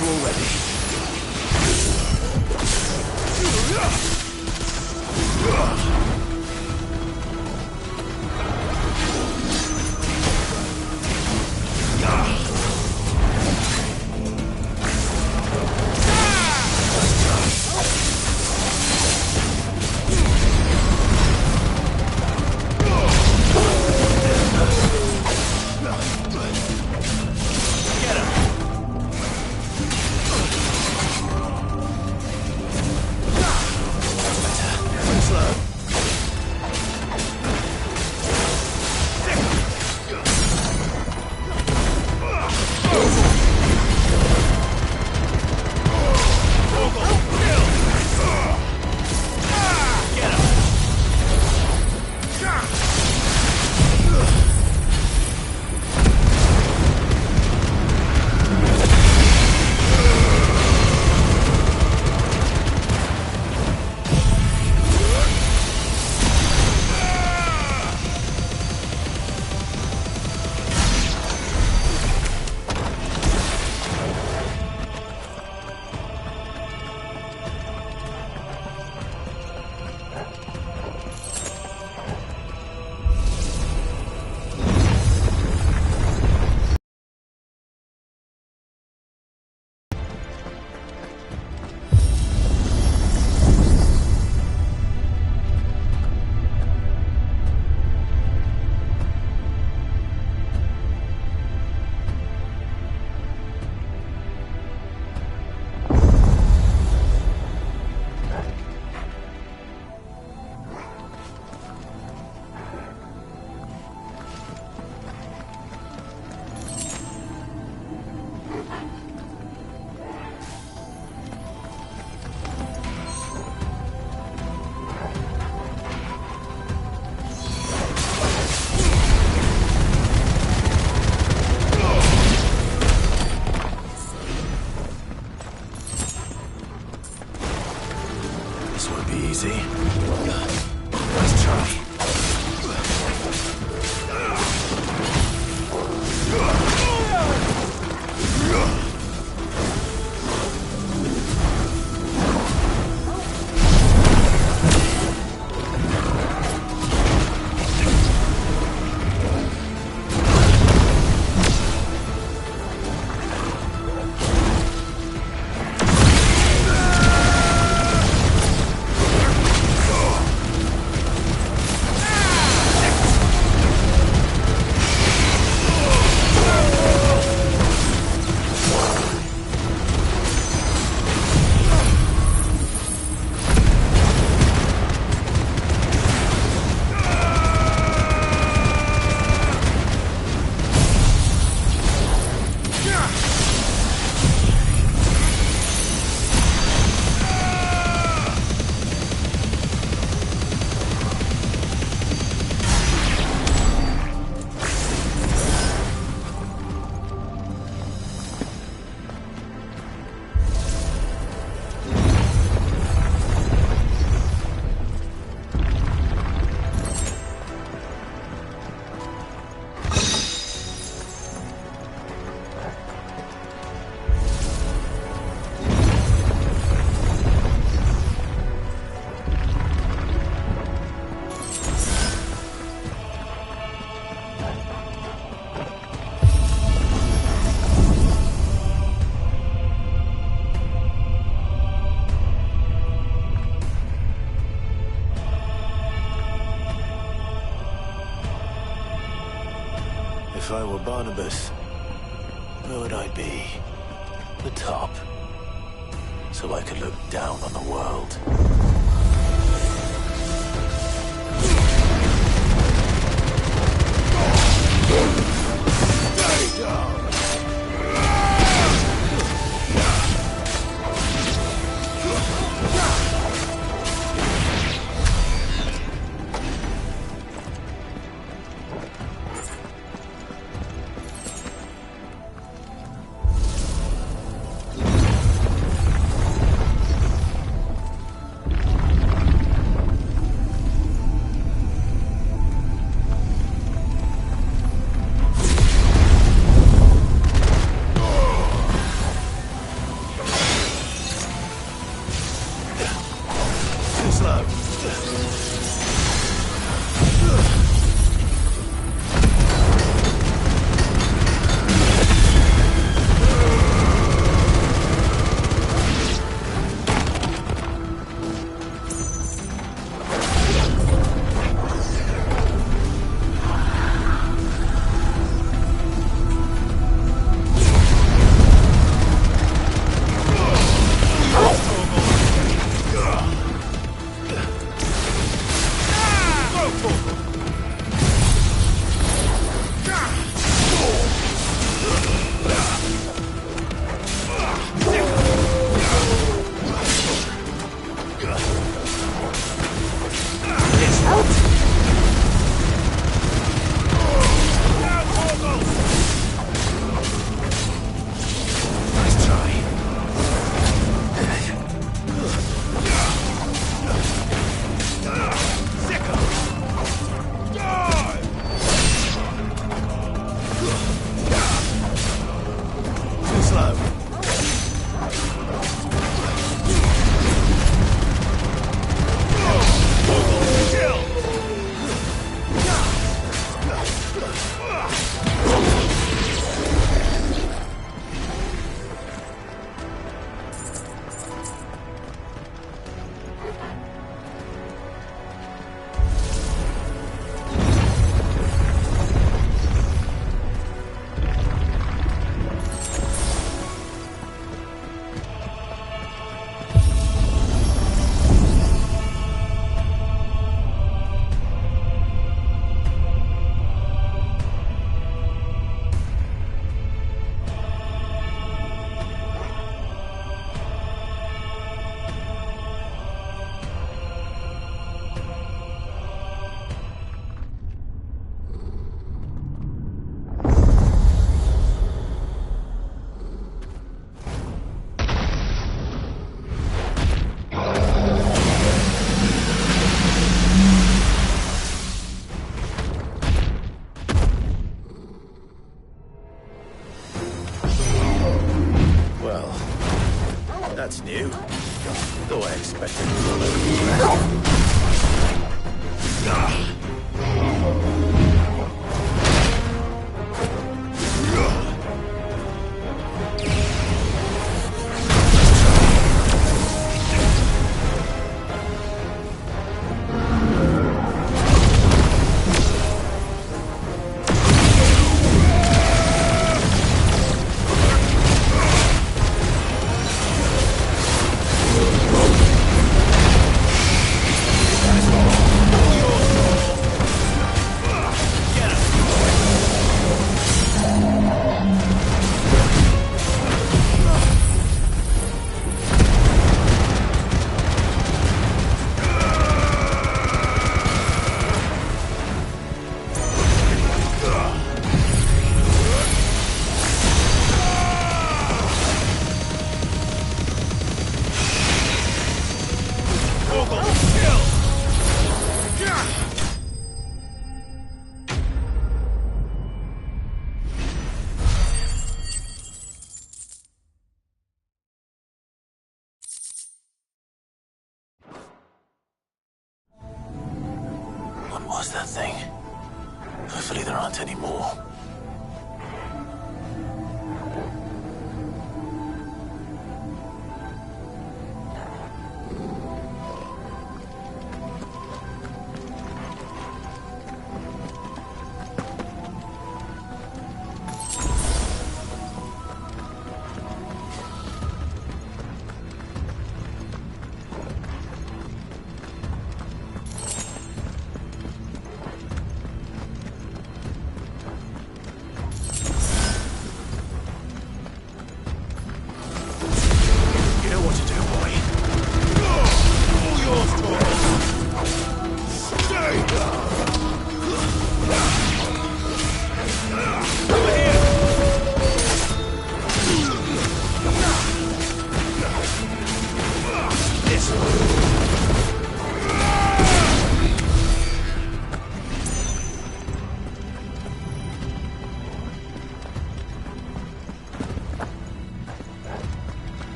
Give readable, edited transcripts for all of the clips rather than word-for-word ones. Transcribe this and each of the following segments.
closer already. If I were Barnabas, where would I be? The top. So I could look down on the world. Stay down! That's new. Though I expected to run over What was that thing? Hopefully there aren't any more.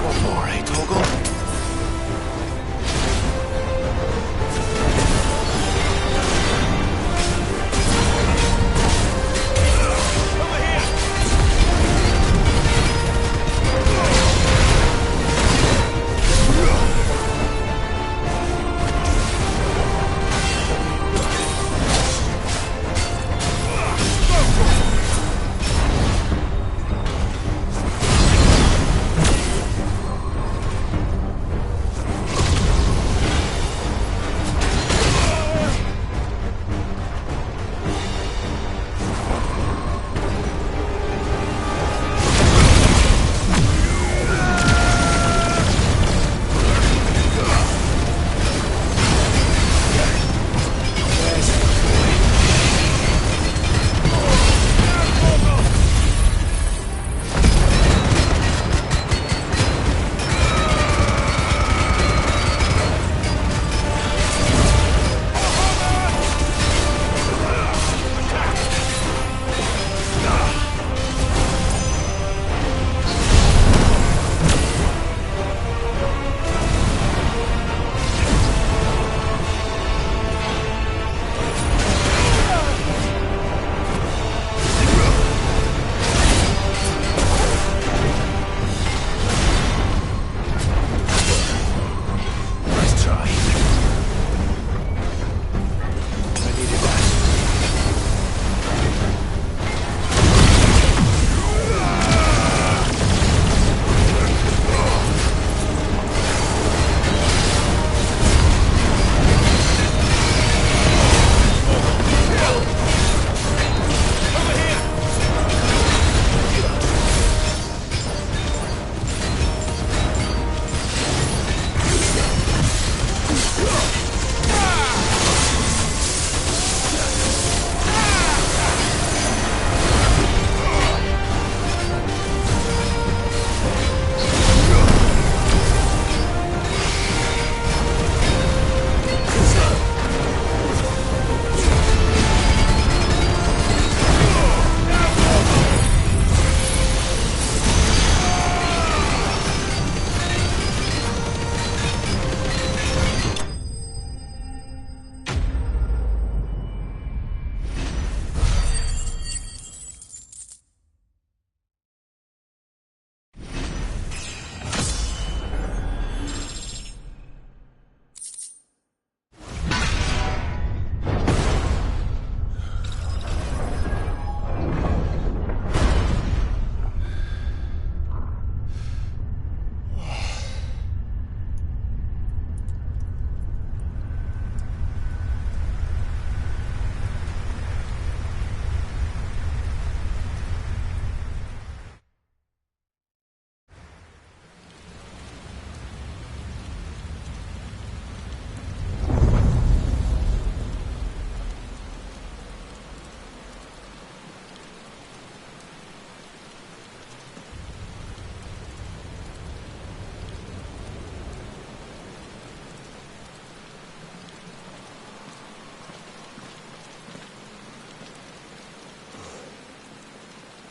One more, eh, Torgal?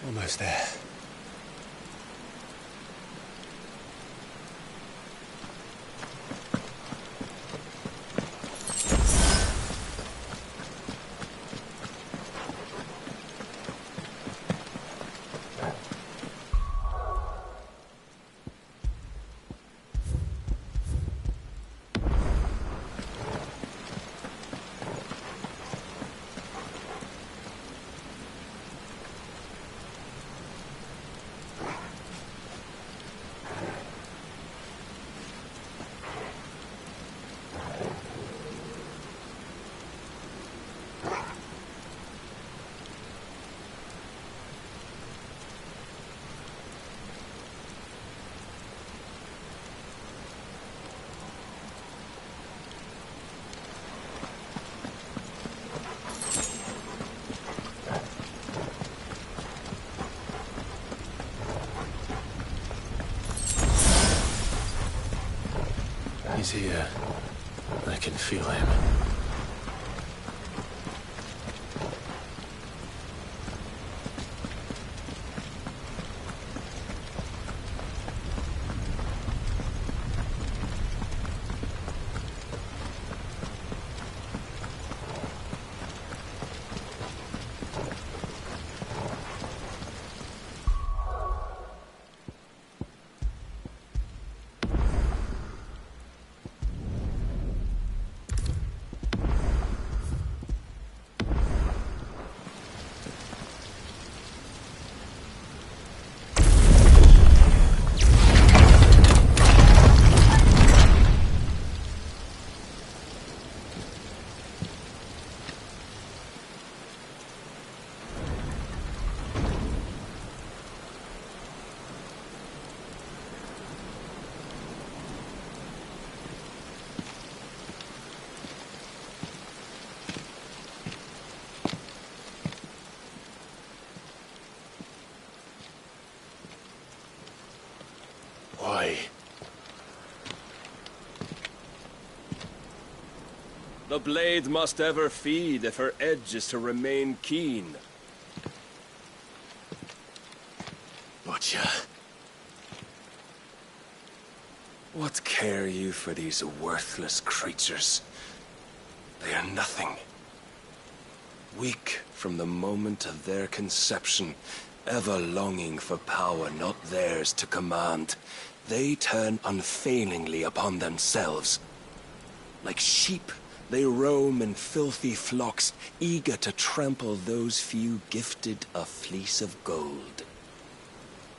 Almost there. He's here. I can feel him. Why? The blade must ever feed if her edge is to remain keen. Butcher. What care you for these worthless creatures? They are nothing. Weak from the moment of their conception, ever longing for power not theirs to command, they turn unfailingly upon themselves. Like sheep, they roam in filthy flocks, eager to trample those few gifted a fleece of gold.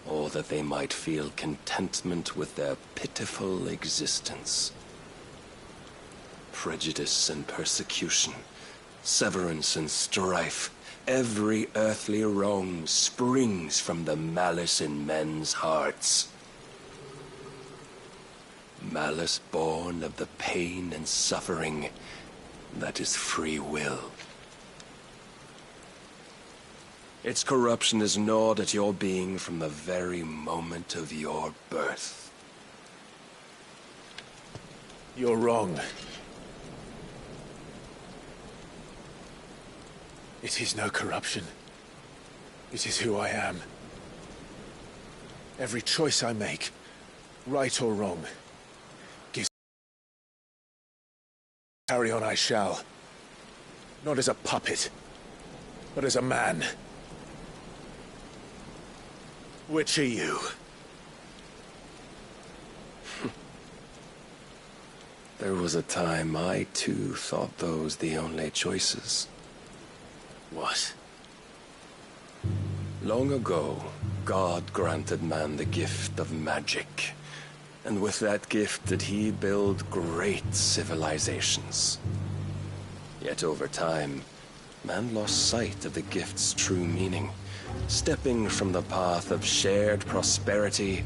Or that they might feel contentment with their pitiful existence. Prejudice and persecution, severance and strife, every earthly wrong springs from the malice in men's hearts. Malice born of the pain and suffering that is free will. Its corruption is gnawed at your being from the very moment of your birth. You're wrong. It is no corruption. It is who I am. Every choice I make, right or wrong, gives... Carry on I shall. Not as a puppet, but as a man. Which are you? There was a time I too thought those the only choices. What? Long ago, God granted man the gift of magic. And with that gift did he build great civilizations. Yet over time, man lost sight of the gift's true meaning, stepping from the path of shared prosperity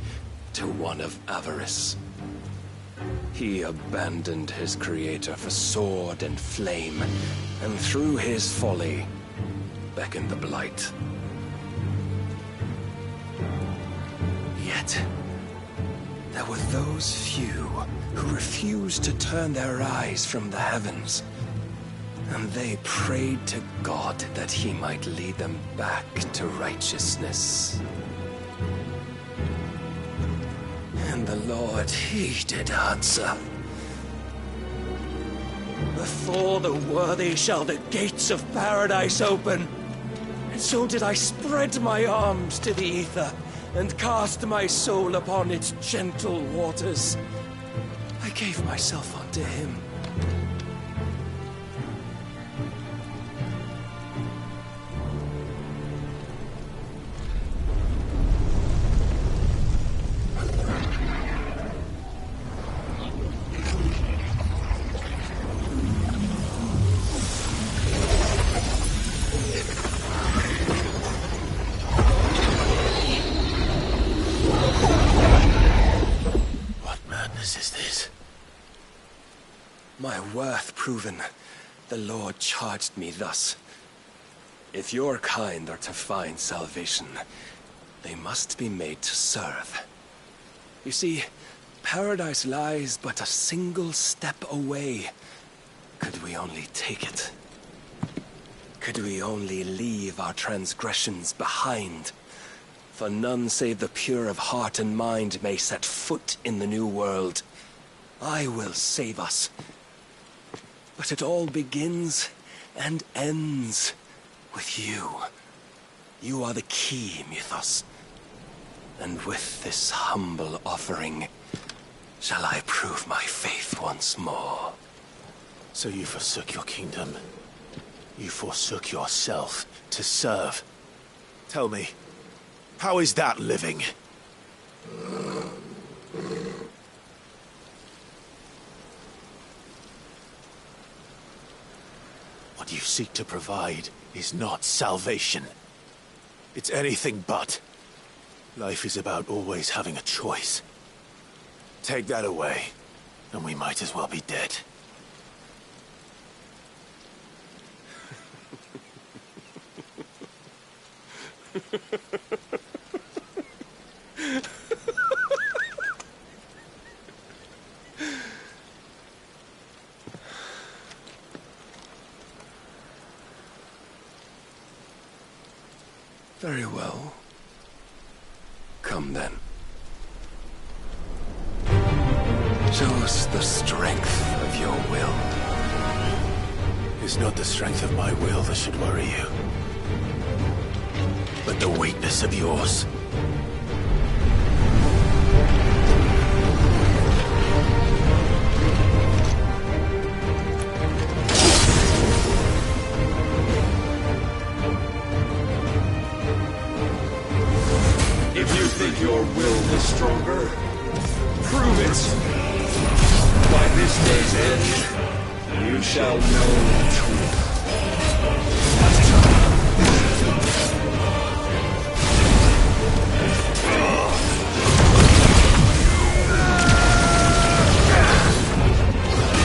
to one of avarice. He abandoned his creator for sword and flame, and through his folly, beckoned the blight. Yet, there were those few who refused to turn their eyes from the heavens, and they prayed to God that he might lead them back to righteousness. And the Lord, he did answer. Before the worthy shall the gates of paradise open. And so did I spread my arms to the ether, and cast my soul upon its gentle waters. I gave myself unto him. My worth proven, the Lord charged me thus. If your kind are to find salvation, they must be made to serve. You see, paradise lies but a single step away. Could we only take it? Could we only leave our transgressions behind? For none save the pure of heart and mind may set foot in the new world. I will save us. But it all begins and ends with you. You are the key, Mythos. And with this humble offering, shall I prove my faith once more. So you forsook your kingdom. You forsook yourself to serve. Tell me, how is that living? What you seek to provide is not salvation. It's anything but. Life is about always having a choice. Take that away, and we might as well be dead. Very well. Come then. Show us the strength of your will. It's not the strength of my will that should worry you, but the weakness of yours. If you think your will is stronger, prove it! By this day's end, you shall know the truth.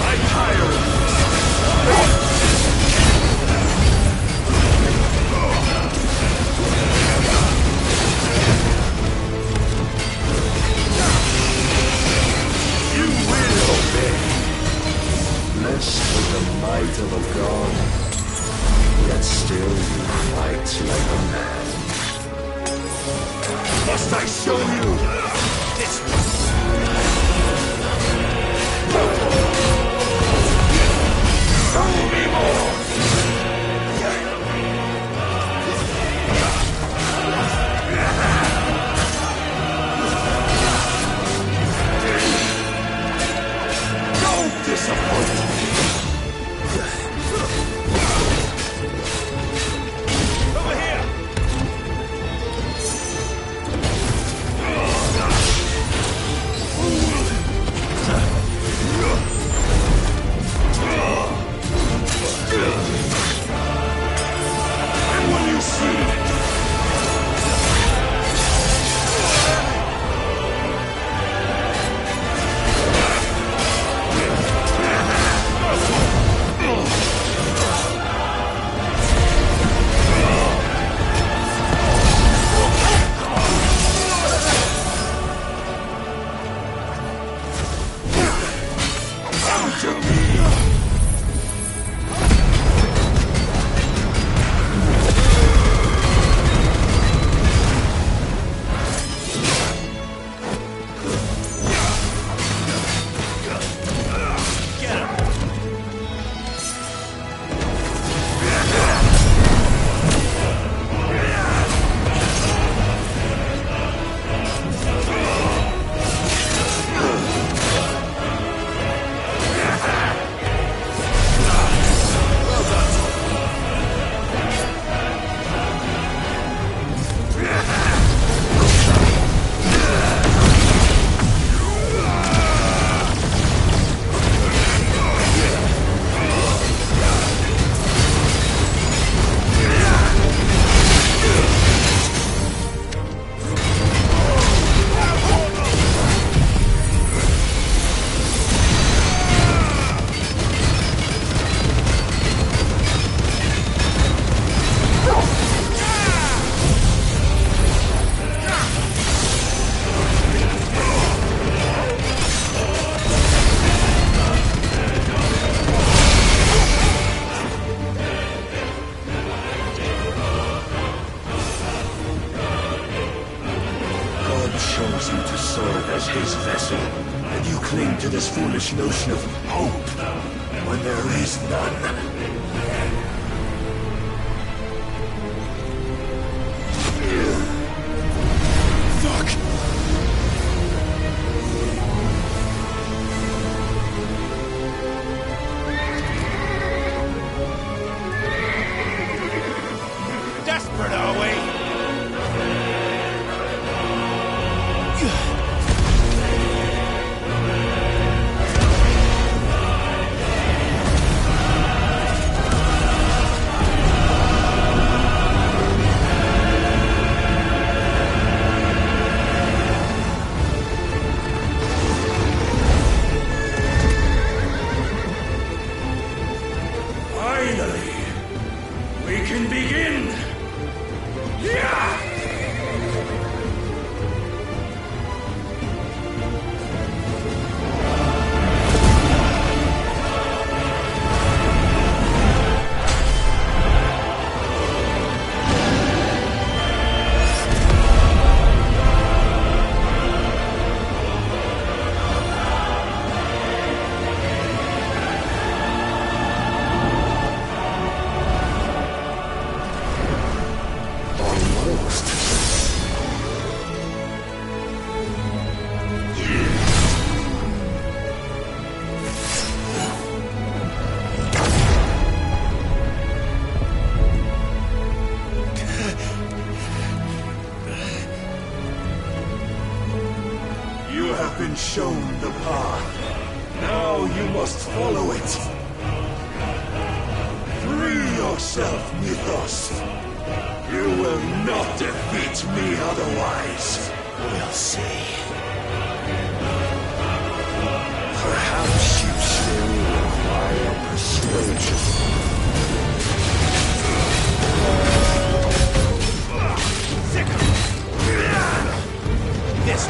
I tire of blessed with the might of a god, yet still you fight like a man. Must I show you this? Show me more! Don't disappoint me! chose you to serve as his vessel, and you cling to this foolish notion of hope when there is none. Desperate, are we? have been shown the path. Now you must follow it. Free yourself, Mythos. You will not defeat me otherwise. We'll see. Perhaps you still require persuasion. This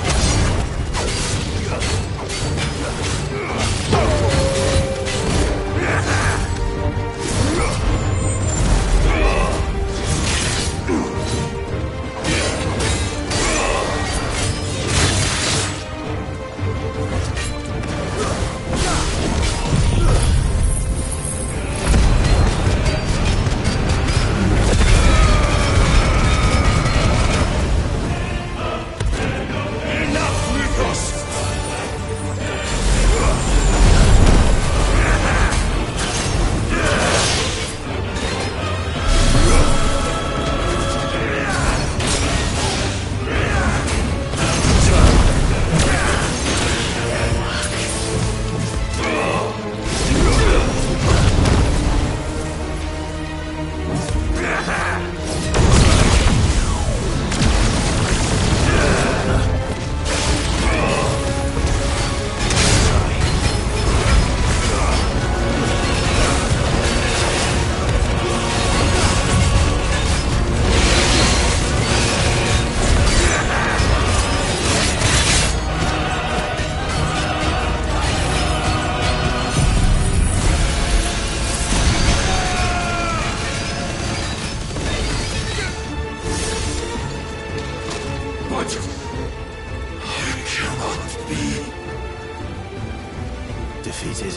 defeated.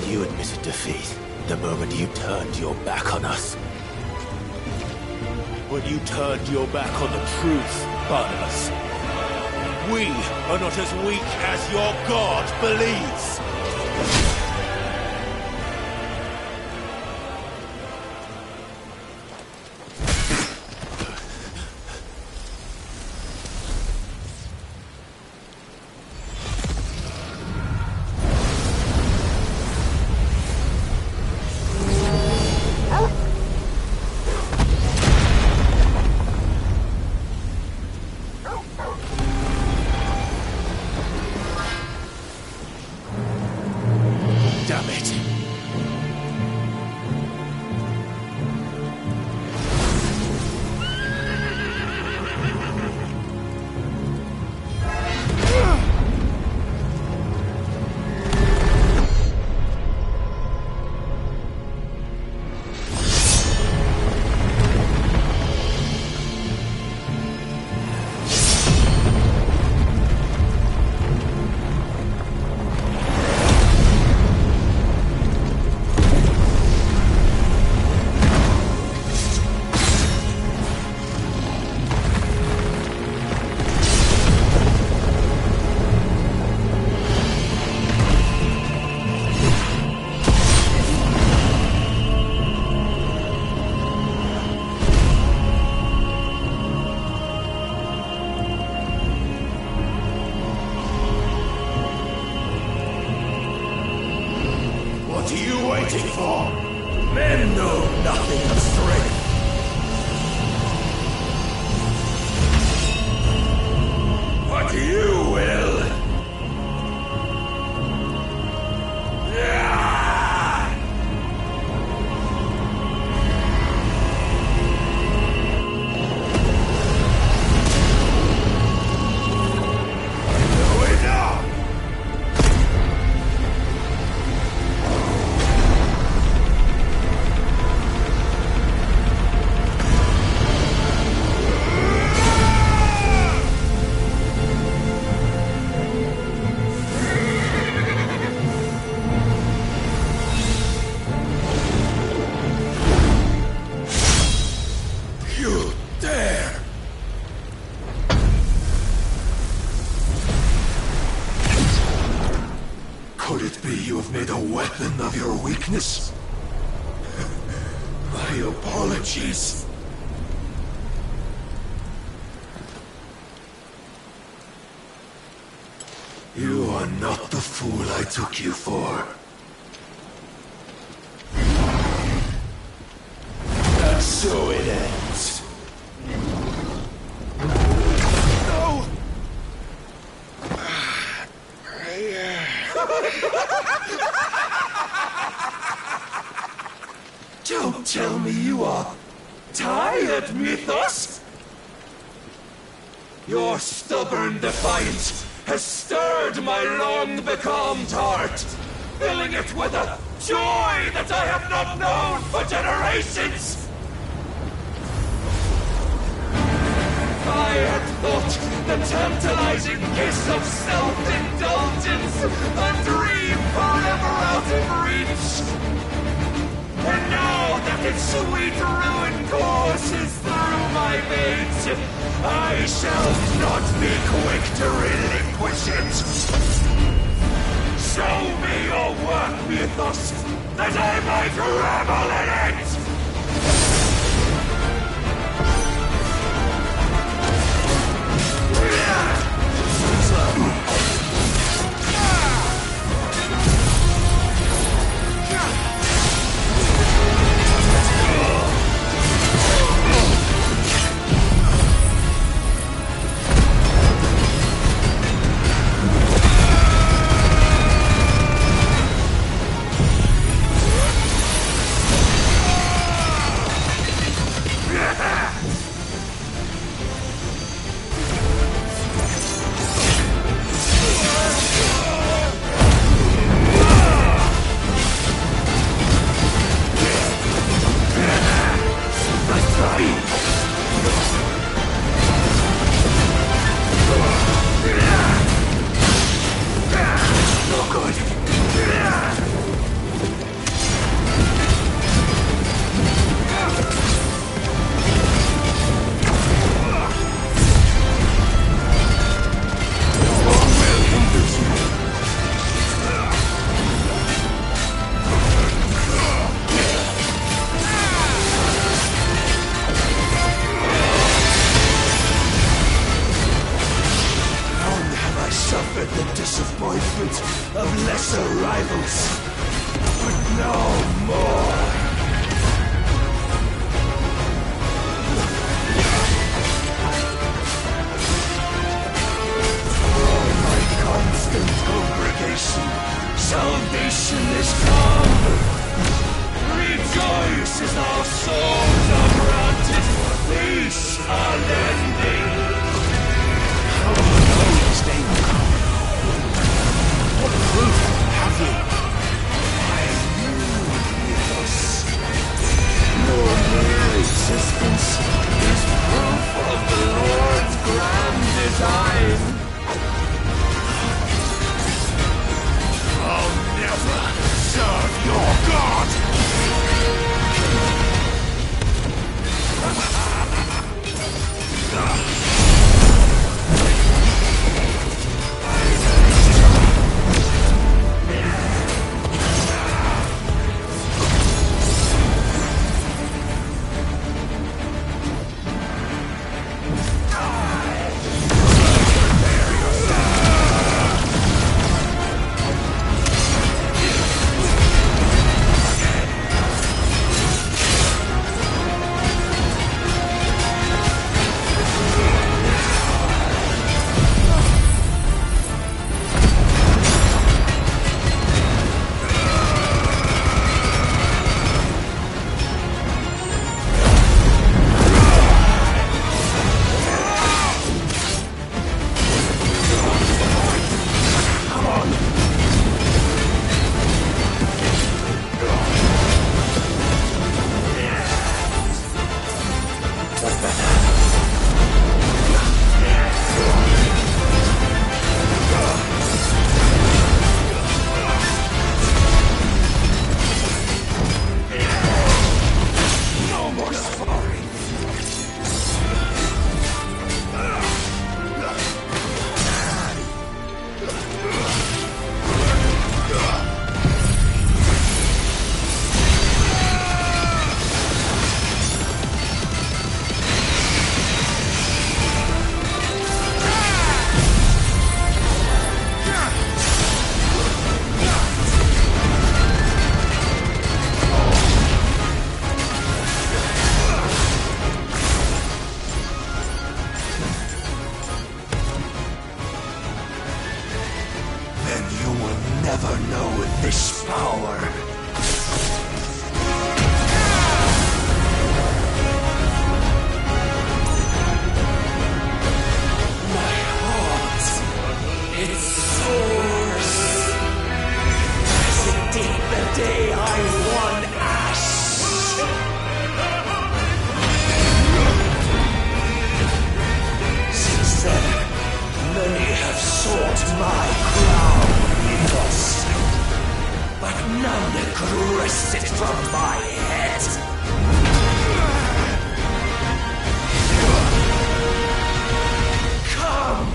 You admitted defeat the moment you turned your back on us. When you turned your back on the truth, Barnabas. We are not as weak as your god believes. Damn it. What are you waiting for? Men know nothing of strength. But you will. Could it be you have made a weapon of your weakness? My apologies. You are not the fool I took you for. And so it ends. No! Don't tell me you are tired, Mythos! Your stubborn defiance has stirred my long-becalmed heart, filling it with a joy that I have not known for generations! I had thought the tantalizing kiss of self-indulgence a dream forever out of reach. And now that its sweet ruin courses through my veins, I shall not be quick to relinquish it. Show me your work, Mythos, that I might revel in it! Of lesser rivals, but no more. For my constant congregation, salvation is come. Rejoice as our souls are granted, peace unending. What proof have you? I knew Mythos. Your mere existence is proof of the Lord's grand design. I'll never serve your God! never know this power. My heart, it soars, as it did the day I won Ash. Since then, many have sought my crown, Mythos, but none could wrest it from my head. Come!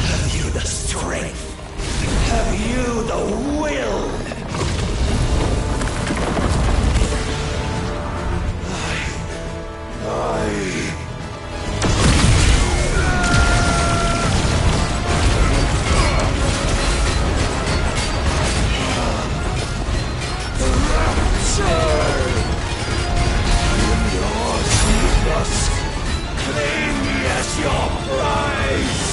Have you the strength? Have you the will? Claim me as your prize!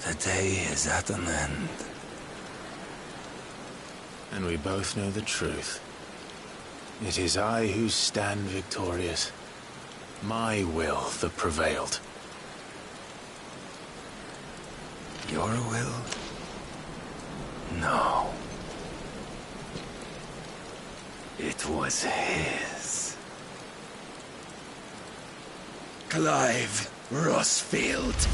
The day is at an end. And we both know the truth. It is I who stand victorious. My will that prevailed. Your will? No. It was his. Clive Rossfield.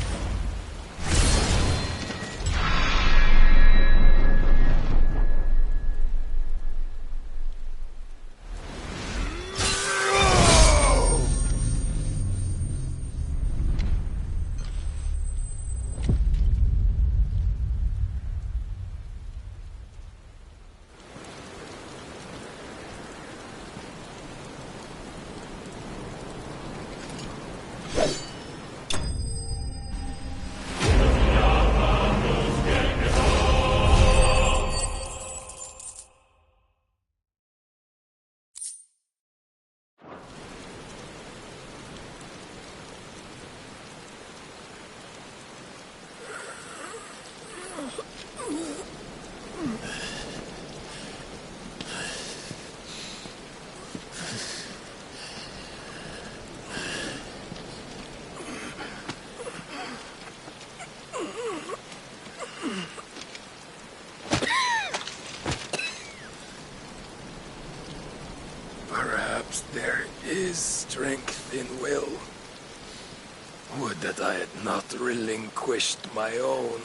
Perhaps there is strength in will. Would that I had not relinquished my own.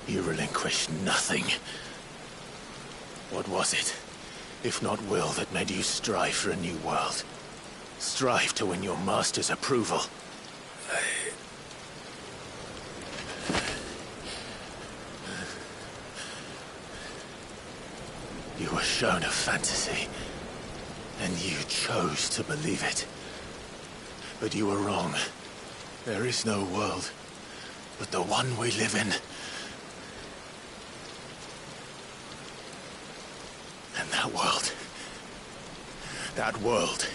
You relinquished nothing. What was it, if not will, that made you strive for a new world? Strive to win your master's approval? You were shown a fantasy, and you chose to believe it. But you were wrong. There is no world, but the one we live in. And that world That world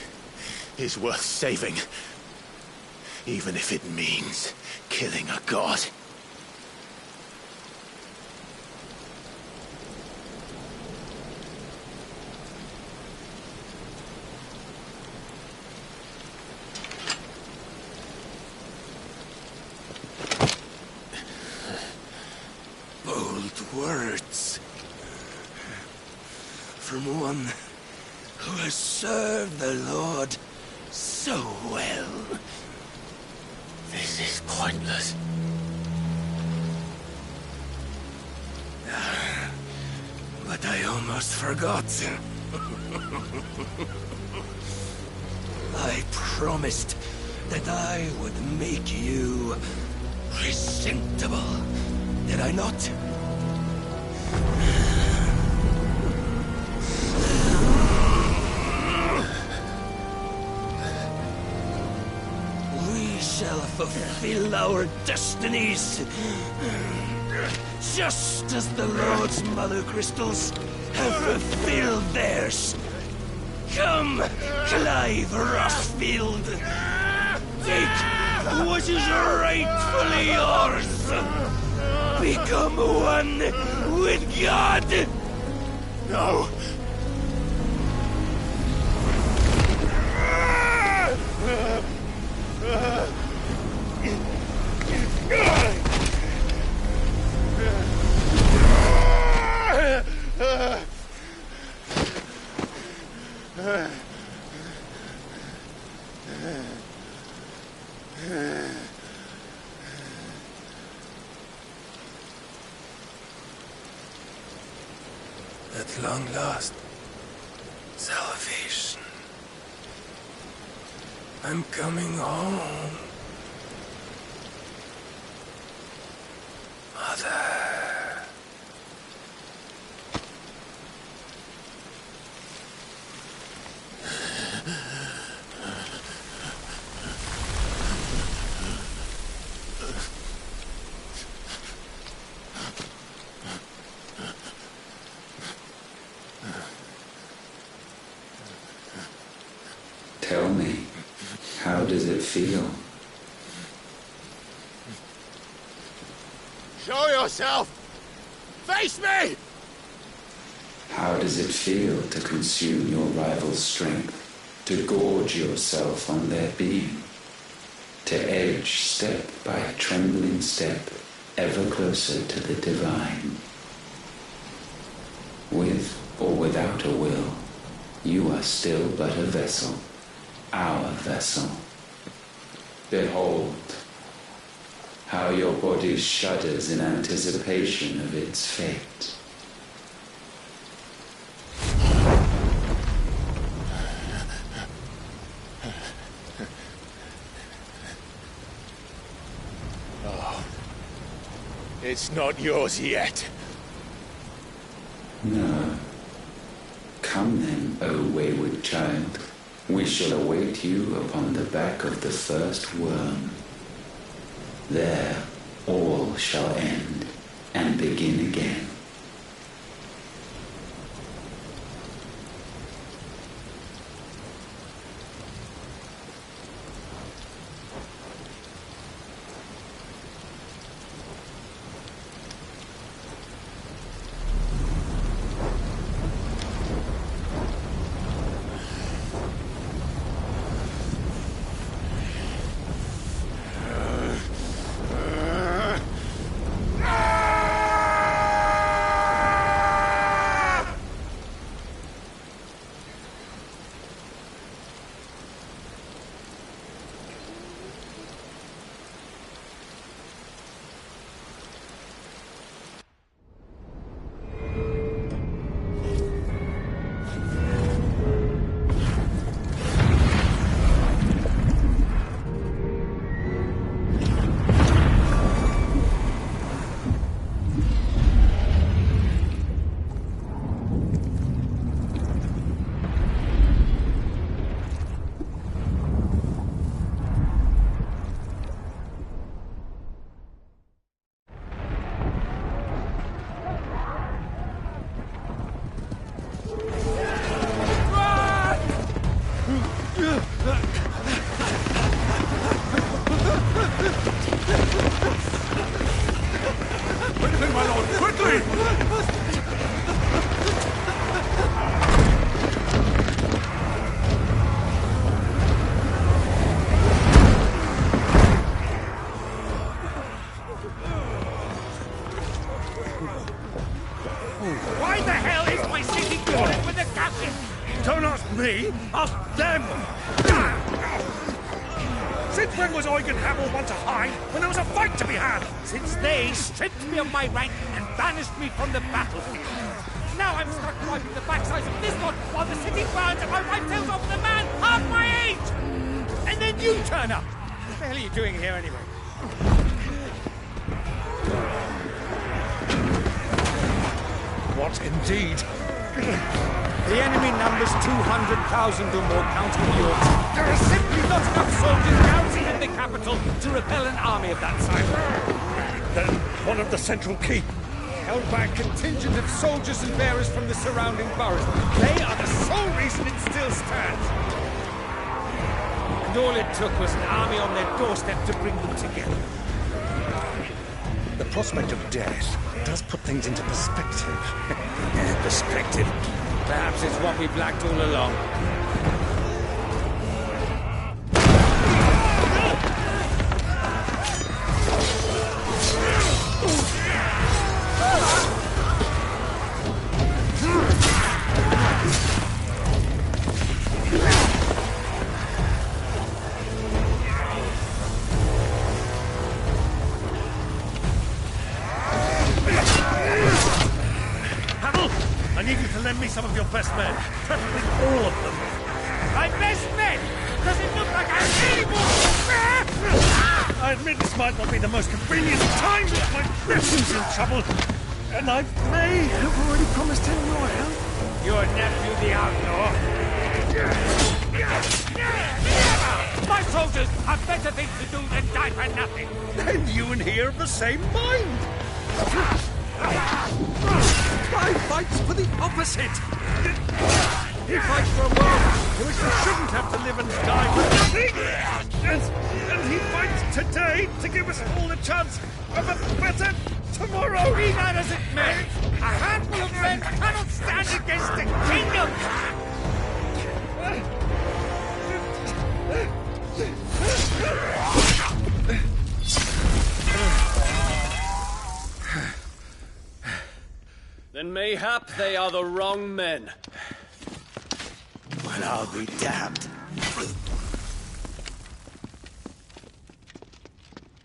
is worth saving, even if it means killing a god. Bold words from one who has served the Lord so well. This is pointless. But I almost forgot. I promised that I would make you presentable. Did I not? We shall fulfill our destinies, just as the Lord's Mother Crystals have fulfilled theirs. Come, Clive Rossfield. Take what is rightfully yours. Become one with God. No! At long last, salvation. I'm coming home. Mother. Tell me, how does it feel? Show yourself! Face me! How does it feel to consume your rival's strength, to gorge yourself on their beam, to edge step by trembling step ever closer to the divine? With or without a will, you are still but a vessel, our vessel. Behold, how your body shudders in anticipation of its fate. Oh, it's not yours yet. No. Come then, O wayward child. We shall await you upon the back of the first worm. There all shall end and begin again. Why the hell is my city calling with the captain? Don't ask me, ask them! Since when was Eugen Hamel one to hide when there was a fight to be had? Since they stripped me of my rank and banished me from the battlefield. Now I'm stuck wiping the backsides of this one while the city burns and my wife tells off the man half my age! And then you turn up! What the hell are you doing here anyway? What indeed? The enemy numbers 200,000 or more, counting yours. There are simply not enough soldiers garrisoned in the capital to repel an army of that size. Then one of the central keep. Held by a contingent of soldiers and bearers from the surrounding boroughs. They are the sole reason it still stands. And all it took was an army on their doorstep to bring them together. The prospect of death does put things into perspective. Perspective. Perhaps it's what we've lacked all along. I need you to lend me some of your best men, preferably all of them. My best men! Does it look like I'm able? I admit this might not be the most convenient time, but my nephew's in trouble, and I may have already promised him your help. Your nephew, the outlaw. My soldiers have better things to do than die for nothing. Then you and he are of the same mind. I fights for the opposite. He fights for a world in which we shouldn't have to live and die for nothing. And he fights today to give us all a chance of a better tomorrow. Be that as it may, a handful of men cannot stand against a kingdom. Then mayhap they are the wrong men. Well, I'll be damned.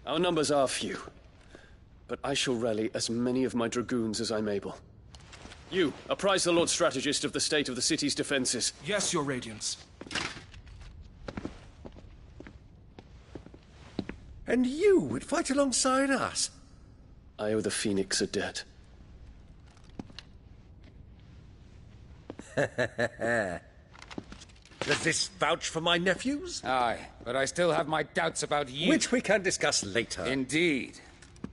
Our numbers are few, but I shall rally as many of my dragoons as I'm able. You, apprise the Lord Strategist of the state of the city's defenses. Yes, Your Radiance. And you would fight alongside us? I owe the Phoenix a debt. Does this vouch for my nephews? Aye, but I still have my doubts about you. Which we can discuss later. Indeed.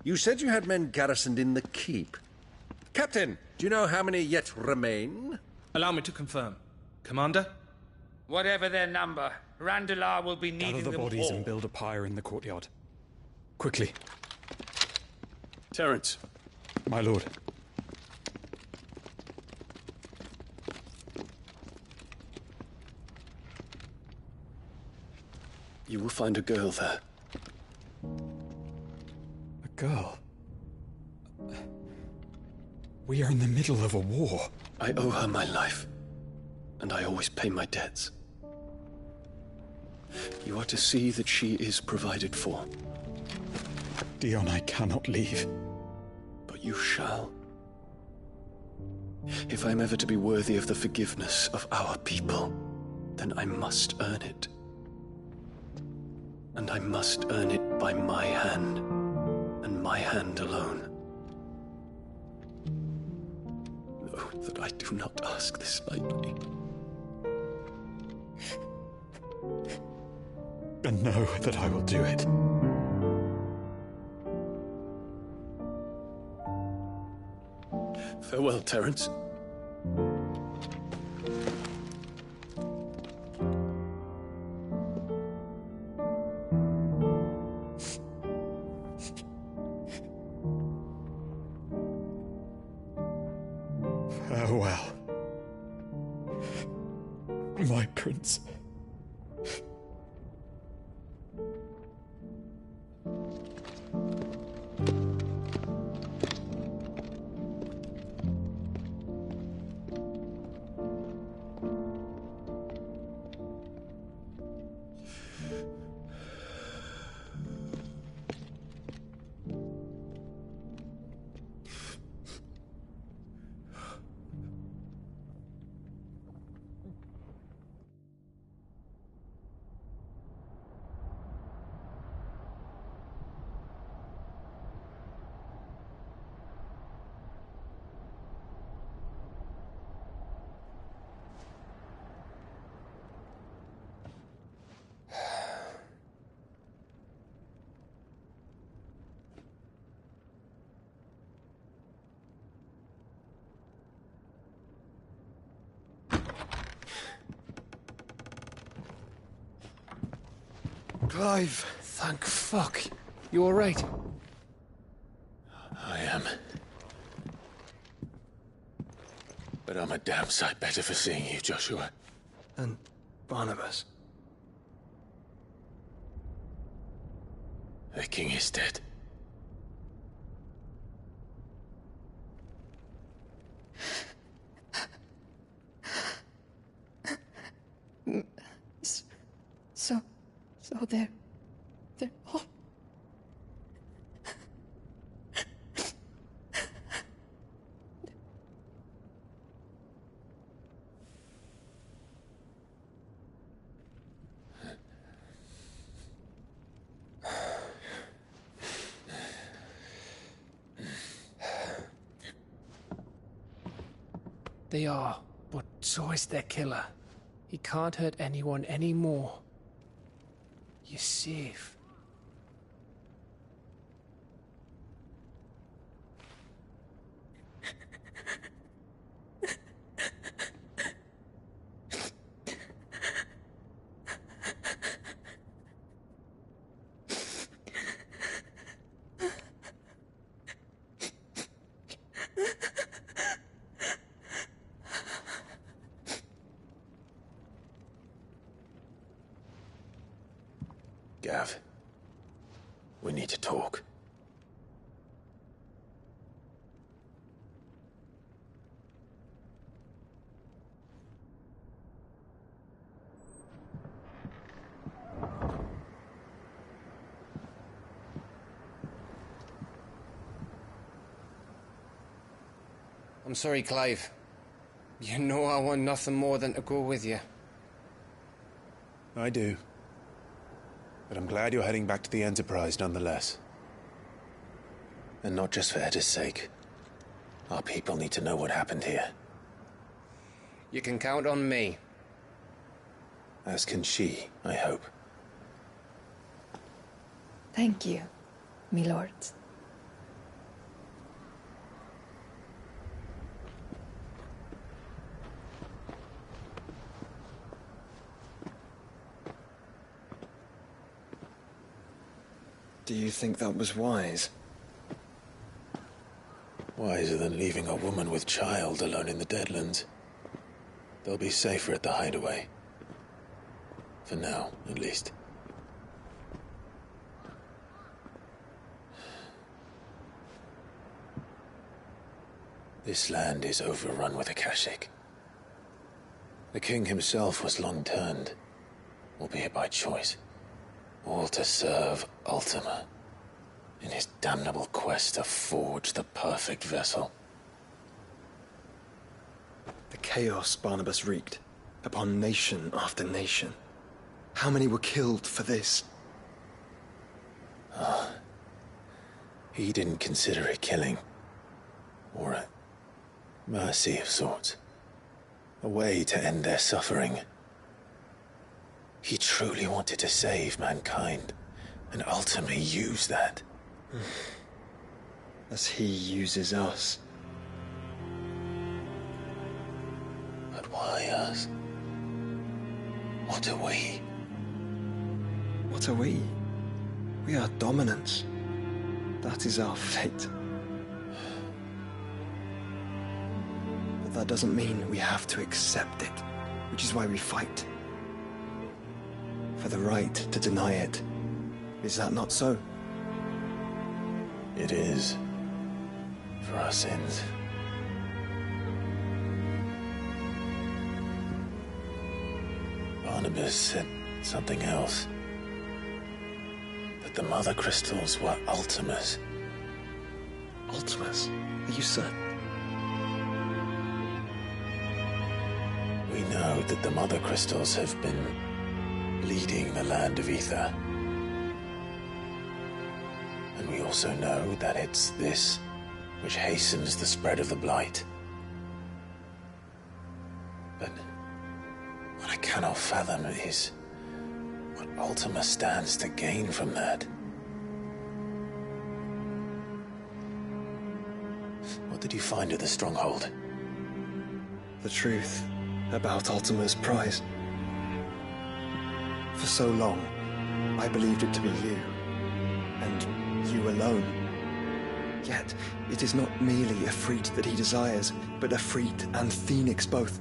You said you had men garrisoned in the keep. Captain, do you know how many yet remain? Allow me to confirm. Commander? Whatever their number, Randalar will be Gather needing the them bodies all. and build a pyre in the courtyard. Quickly. Terence. My lord. You will find a girl there. A girl? We are in the middle of a war. I owe her my life, and I always pay my debts. You are to see that she is provided for. Dion, I cannot leave. But you shall. If I'm ever to be worthy of the forgiveness of our people, then I must earn it. And I must earn it by my hand, and my hand alone. Know that I do not ask this lightly. And know that I will do it. Farewell, Terence. Farewell. My prince. Clive! Thank fuck. You alright? I am. But I'm a damn sight better for seeing you, Joshua. And Barnabas. The king is dead. So they're all... They are, but so is their killer. He can't hurt anyone anymore. You're safe. Gav, we need to talk. I'm sorry, Clive. You know I want nothing more than to go with you. I do. But I'm glad you're heading back to the Enterprise nonetheless. And not just for Edda's sake. Our people need to know what happened here. You can count on me. As can she, I hope. Thank you, my lords. Do you think that was wise? Wiser than leaving a woman with child alone in the Deadlands. They'll be safer at the hideaway. For now, at least. This land is overrun with Akashic. The king himself was long turned, albeit by choice. All to serve Ultima, in his damnable quest to forge the perfect vessel. The chaos Barnabas wreaked upon nation after nation. How many were killed for this? He didn't consider it killing. Or a mercy of sorts. A way to end their suffering. He truly wanted to save mankind, and ultimately use that. As he uses us. But why us? What are we? What are we? We are dominance. That is our fate. But that doesn't mean we have to accept it, which is why we fight. For the right to deny it. Is that not so? It is. For our sins. Barnabas said something else. That the Mother Crystals were Ultimas. Ultimas? Are you certain? We know that the Mother Crystals have been leading the land of Ether. And we also know that it's this which hastens the spread of the Blight. But what I cannot fathom is what Ultima stands to gain from that. What did you find at the Stronghold? The truth about Ultima's prize. For so long, I believed it to be you, and you alone. Yet, it is not merely Ifrit that he desires, but Ifrit and Phoenix both.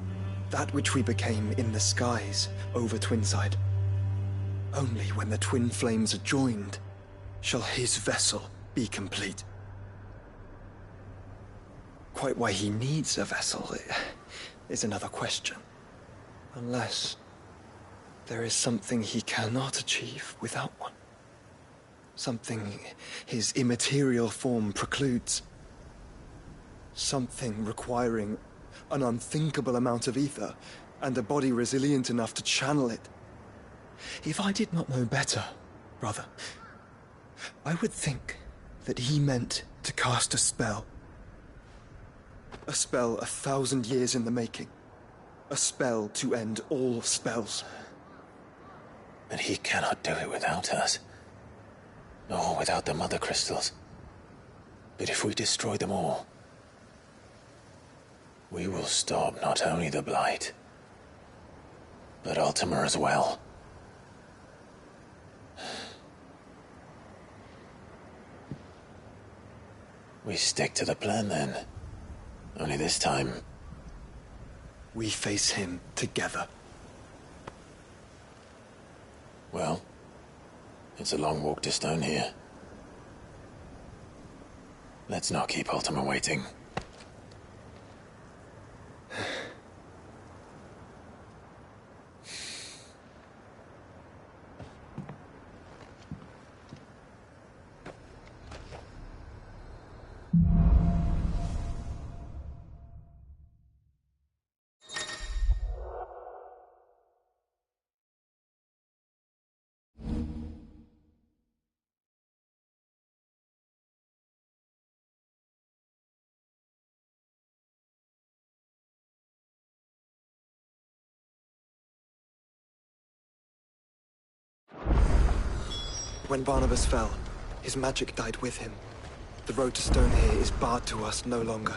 That which we became in the skies over Twinside. Only when the twin flames are joined shall his vessel be complete. Quite why he needs a vessel is another question. Unless there is something he cannot achieve without one. Something his immaterial form precludes. Something requiring an unthinkable amount of ether and a body resilient enough to channel it. If I did not know better, brother, I would think that he meant to cast a spell. A spell 1,000 years in the making. A spell to end all spells. But he cannot do it without us. Nor without the Mother Crystals. But if we destroy them all, we will stop not only the Blight, but Ultima as well. We stick to the plan then. Only this time, we face him together. Well, it's a long walk to Stone here. Let's not keep Ultima waiting. When Barnabas fell, his magic died with him. The road to Stone here is barred to us no longer.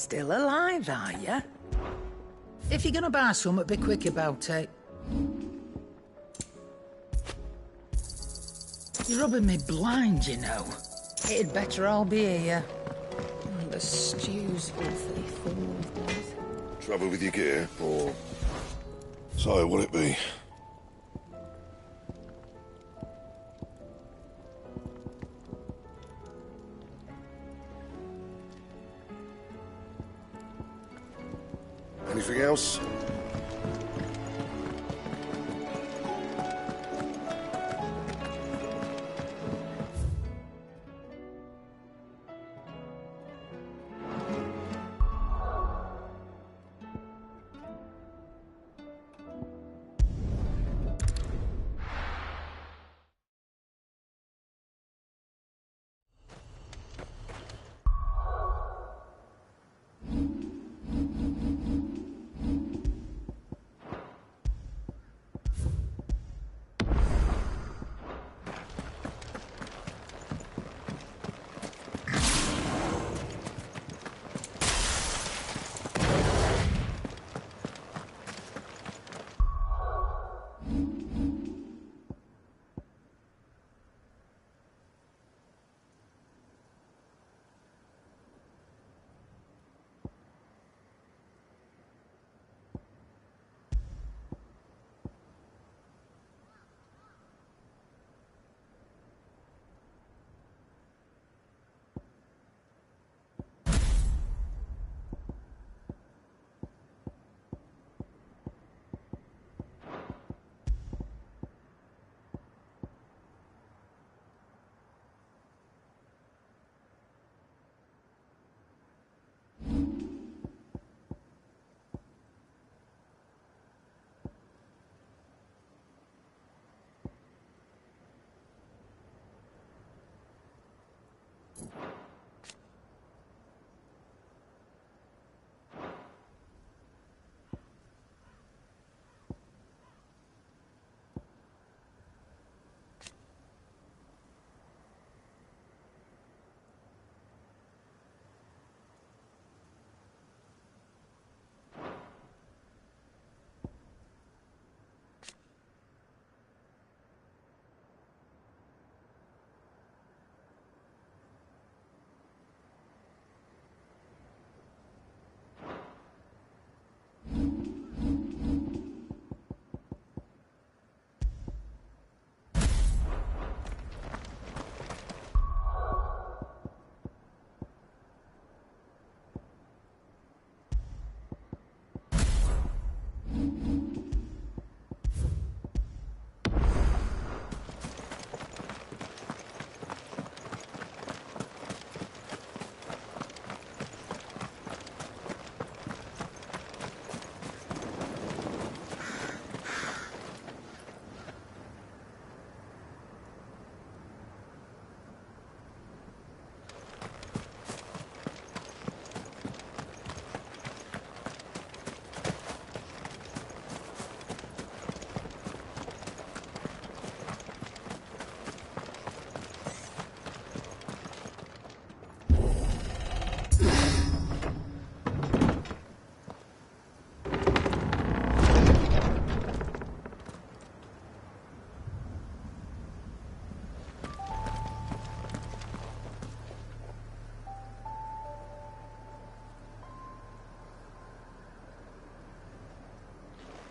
Still alive, are ya? If you're gonna buy some, be quick about it. You're rubbing me blind, you know. It'd better all be here. The stew's awfully full of days. Trouble with your gear, or... So, will it be? Anything else?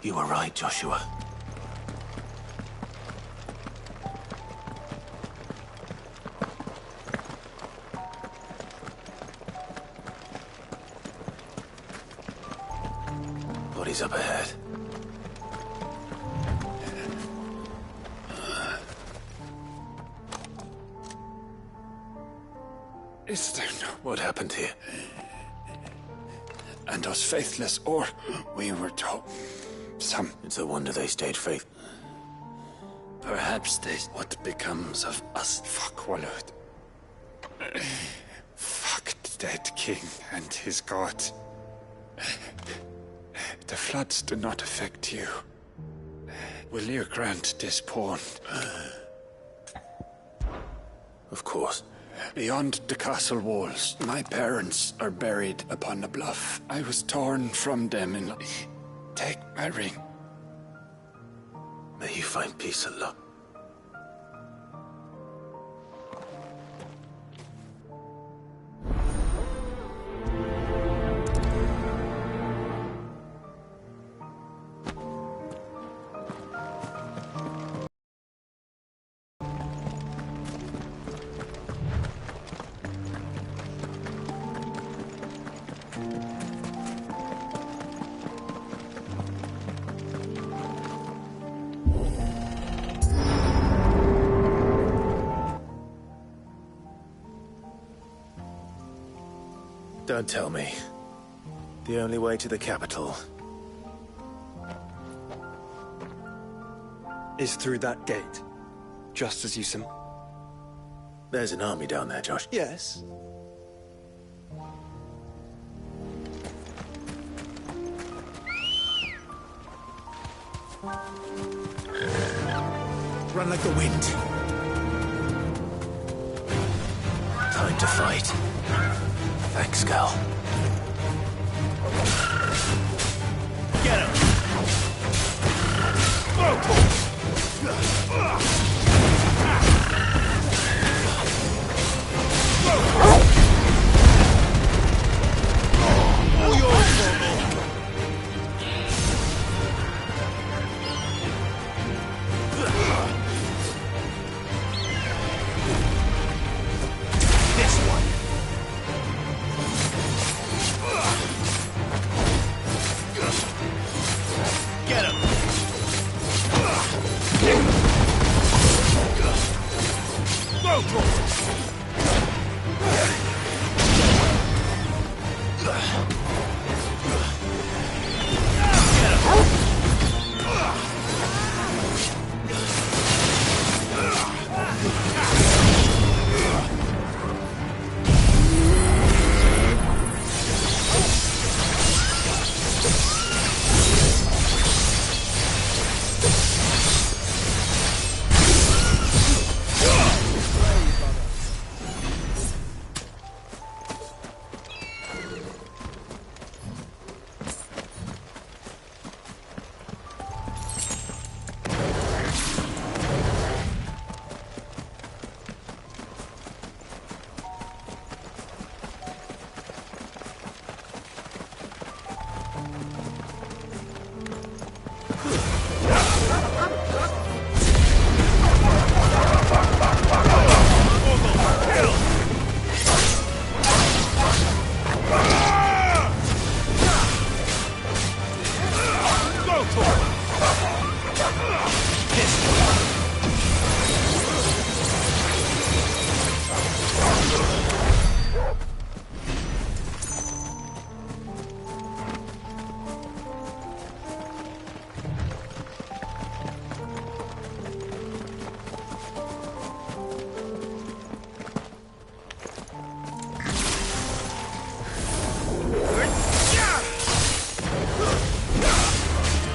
You were right, Joshua. Bodies up ahead. Is there no... What happened here? And us faithless, or we were told... Some... It's a wonder they stayed faithful. Perhaps they... What becomes of us? Fuck Walud. Fuck the dead king and his god. The floods do not affect you. Will you grant this pawn? Of course. beyond the castle walls. My parents are buried upon the bluff. I was torn from them and... Take my ring. May you find peace, Allah. Don't tell me. The only way to the capital is through that gate, just as you There's an army down there, Josh. Yes. Run like the wind. Time to fight. Thanks, Gal. Get him!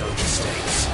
No mistakes.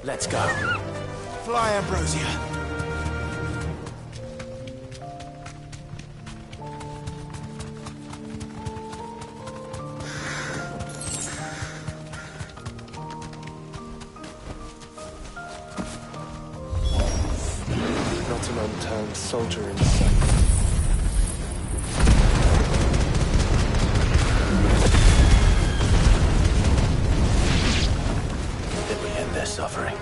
Let's go. Fly, Ambrosia. Not an unturned soldier in sight. Then we end their suffering.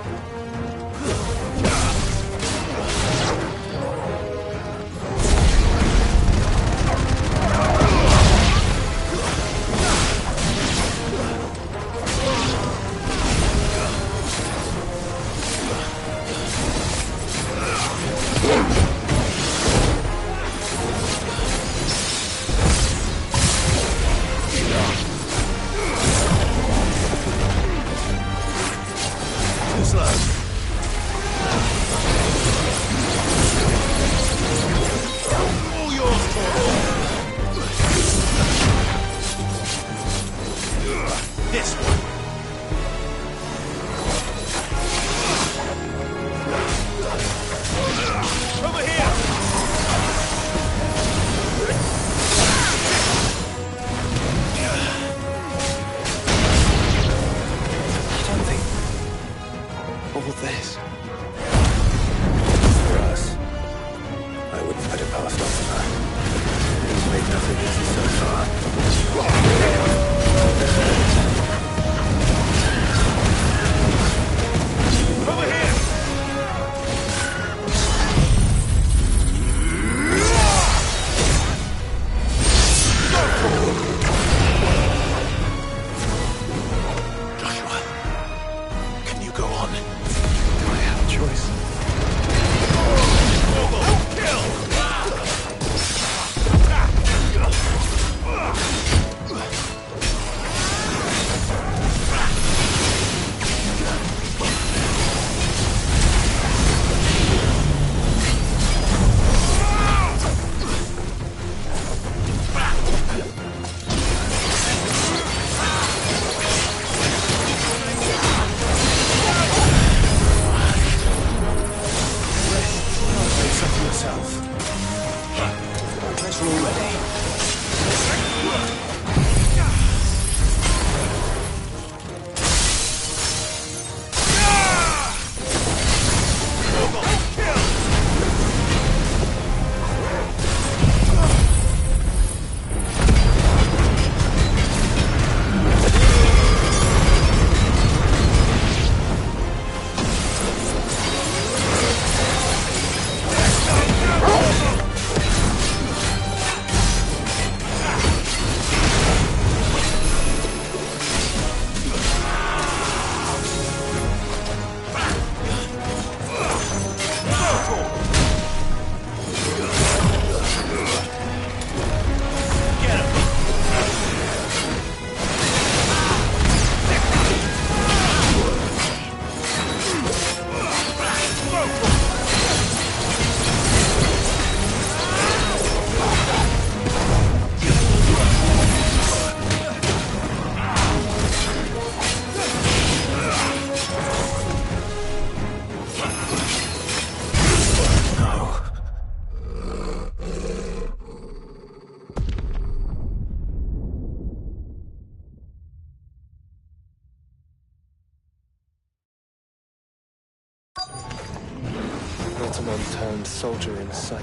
Not an unturned soldier in sight.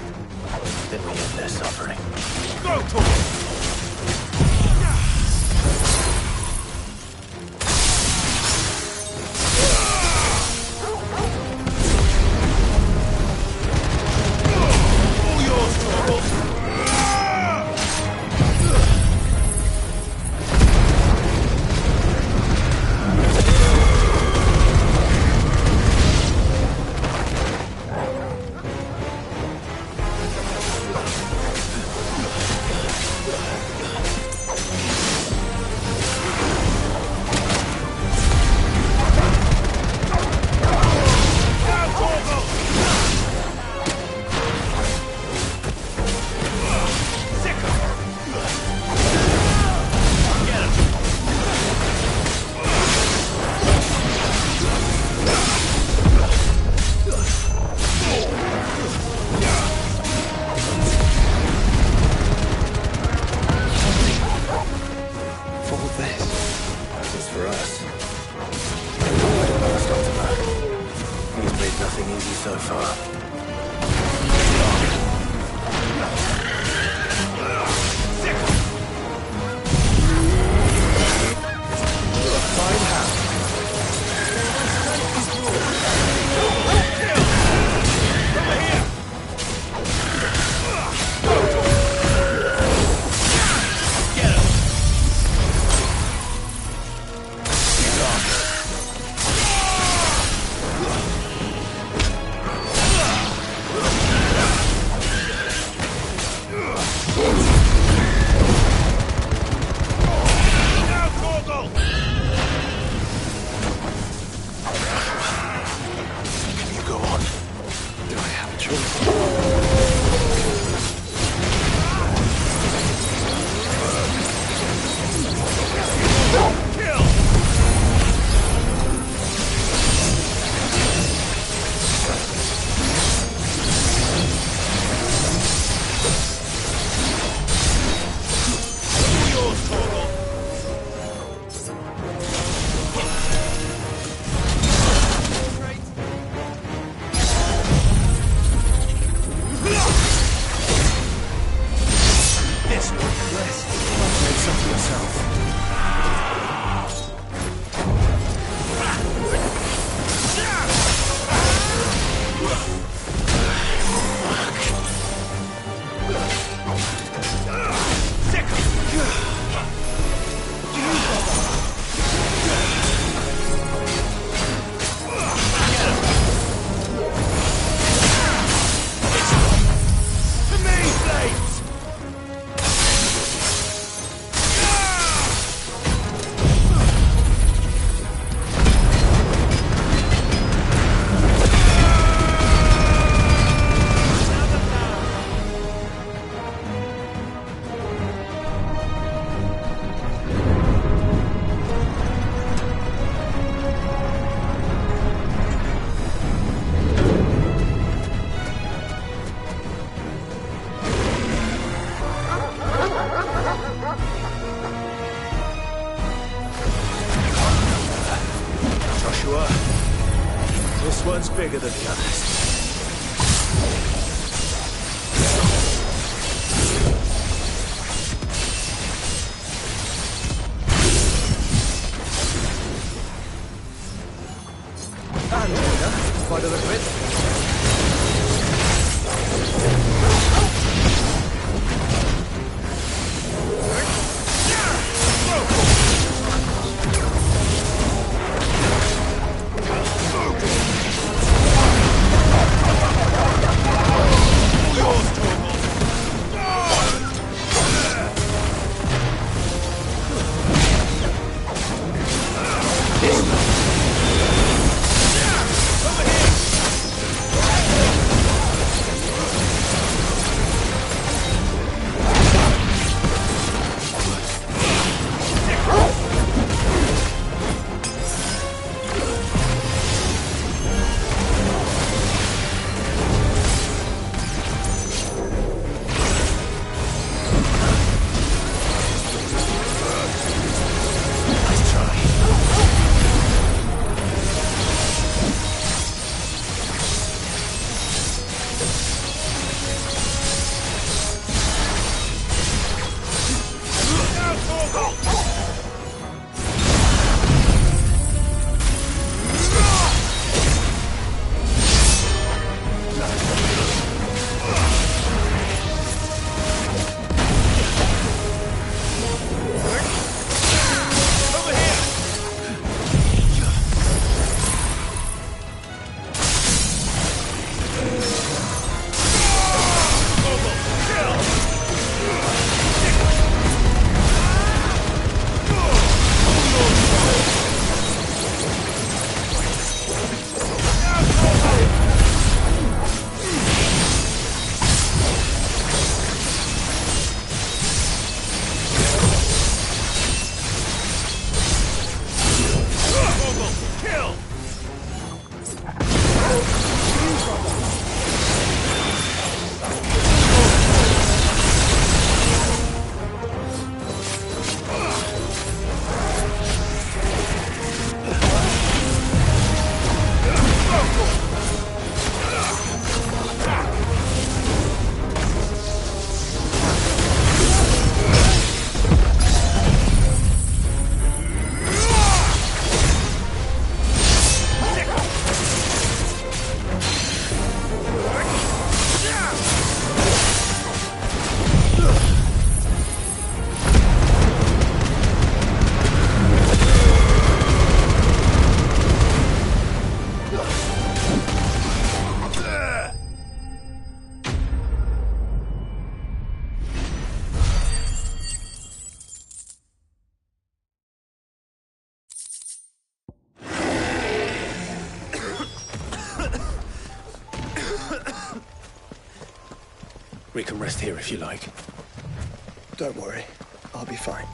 Then we end their suffering. Go to it! this? It's for us. Last Optima. He's made nothing easy so far. Fine hand. This one's bigger than the others. Fight of the pit. We can rest here if you like. Don't worry. I'll be fine.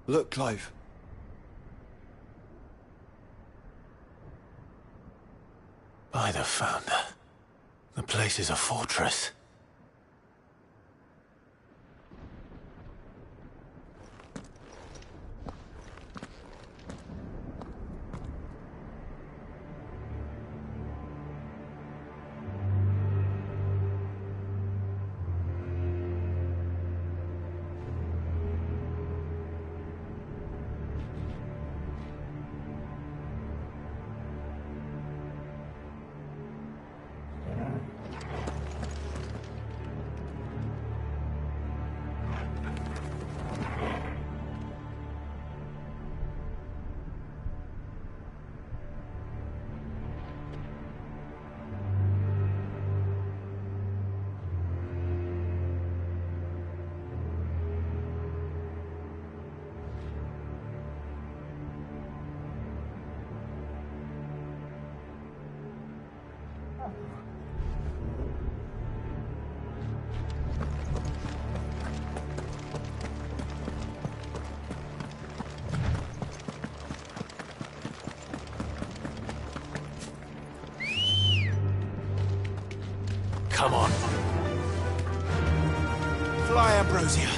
Look, Clive. By the Founder. The place is a fortress. Come on. Fly, Ambrosia.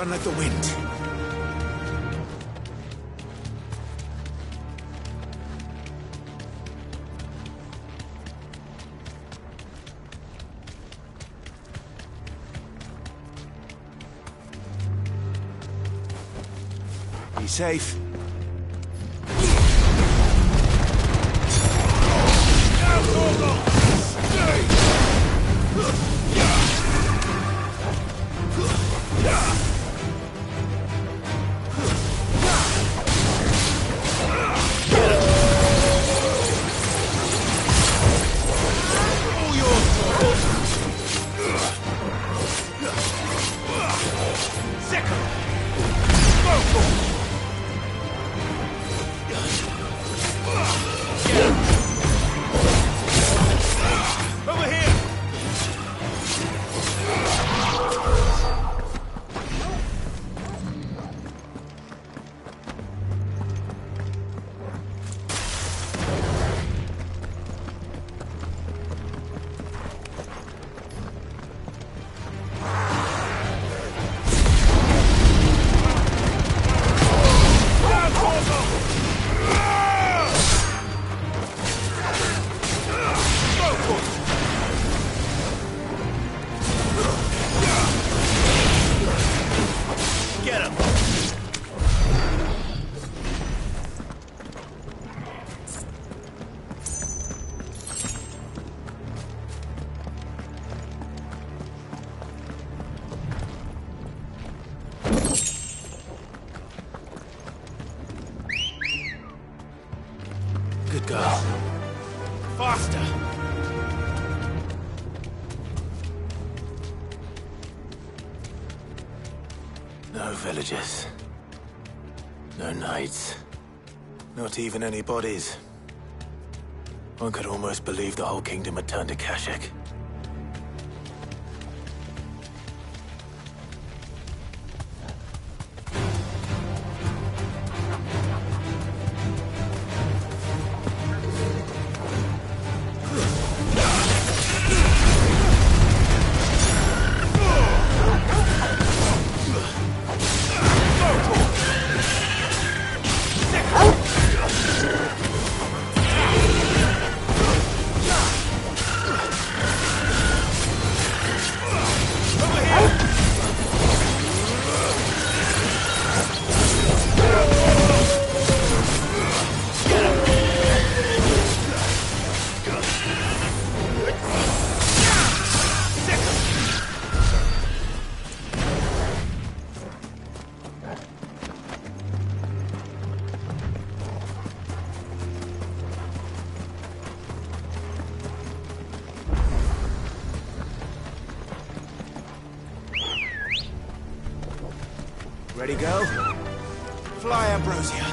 run like the wind. Be safe. Good girl. Faster! No villagers. No knights. Not even any bodies. One could almost believe the whole kingdom had turned to Kashyyyk. Ready, go? Fly, Ambrosia.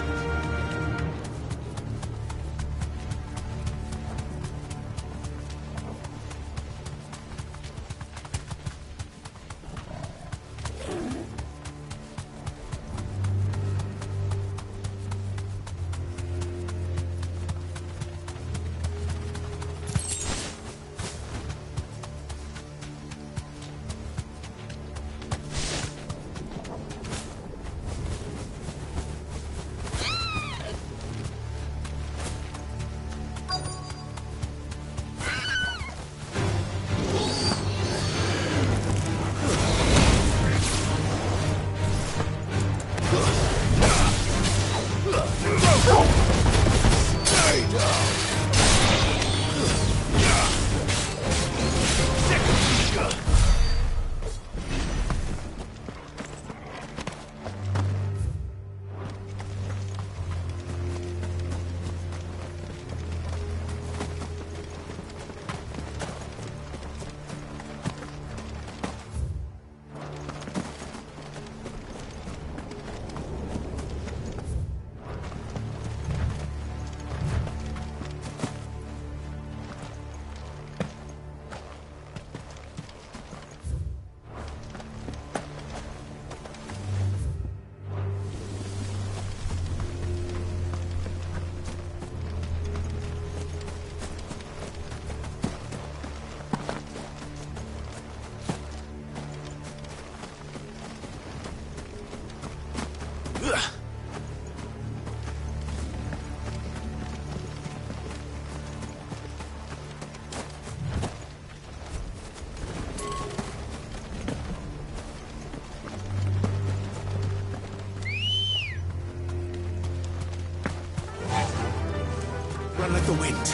Run like the wind.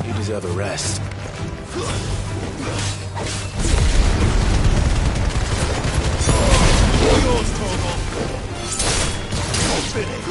You deserve a rest. Yours, Torgal. You're finished.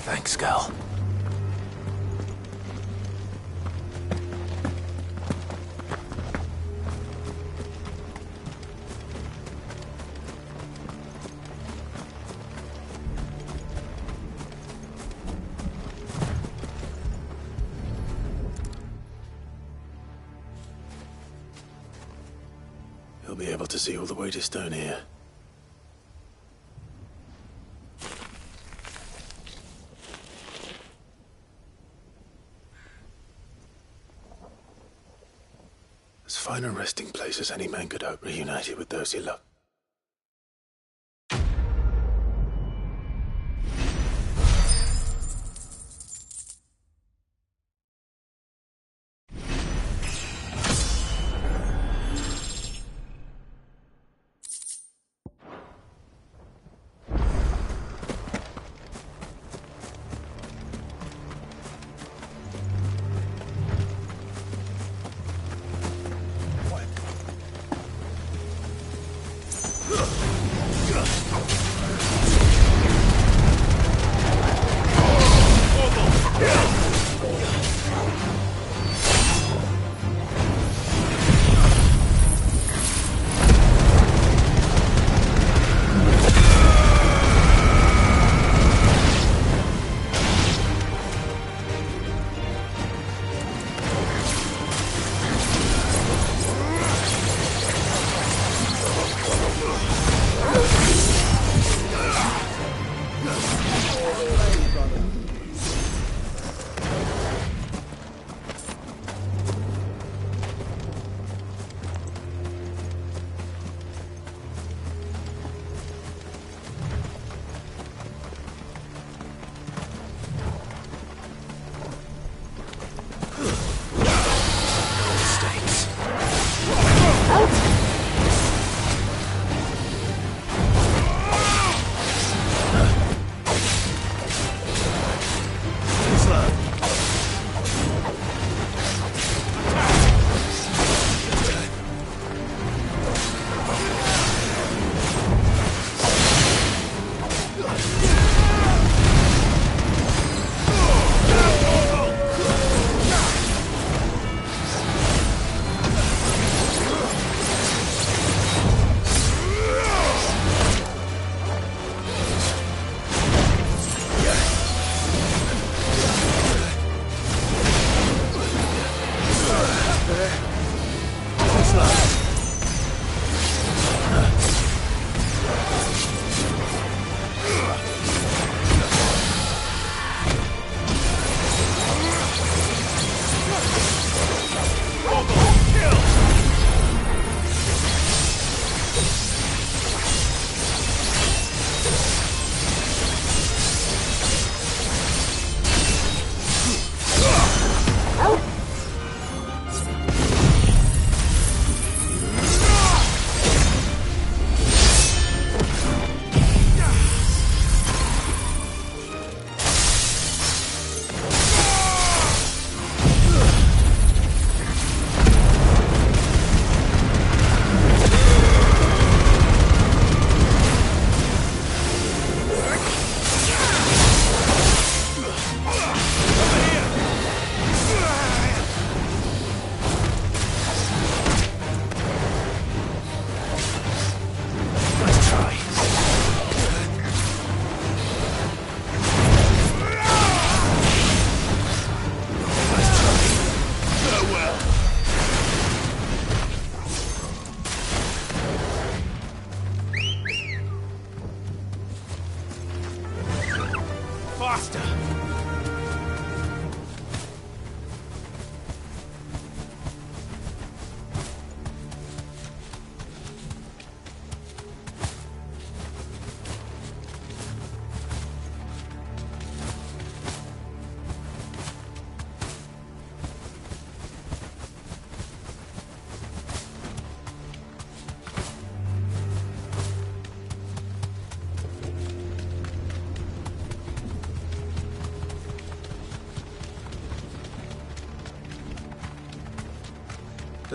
Thanks, Gal. You'll be able to see all the way to Stone here. As fine a resting place as any man could hope, reunited with those he loved.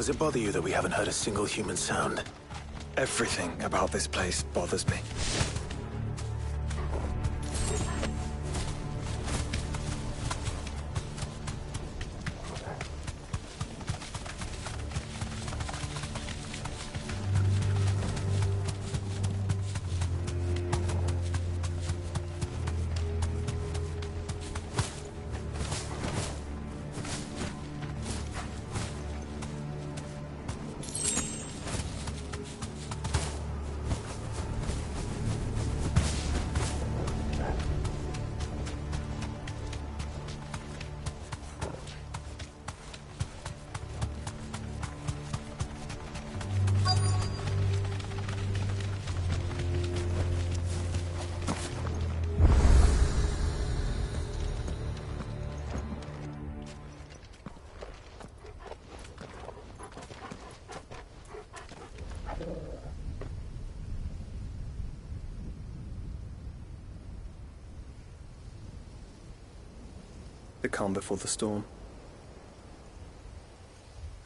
Does it bother you that we haven't heard a single human sound? Everything about this place bothers me. The calm before the storm.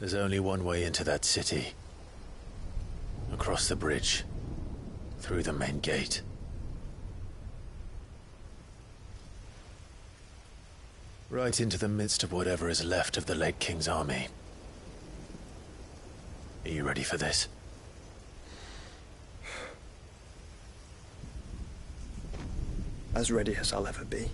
There's only one way into that city. Across the bridge. Through the main gate. Right into the midst of whatever is left of the late King's army. Are you ready for this? As ready as I'll ever be.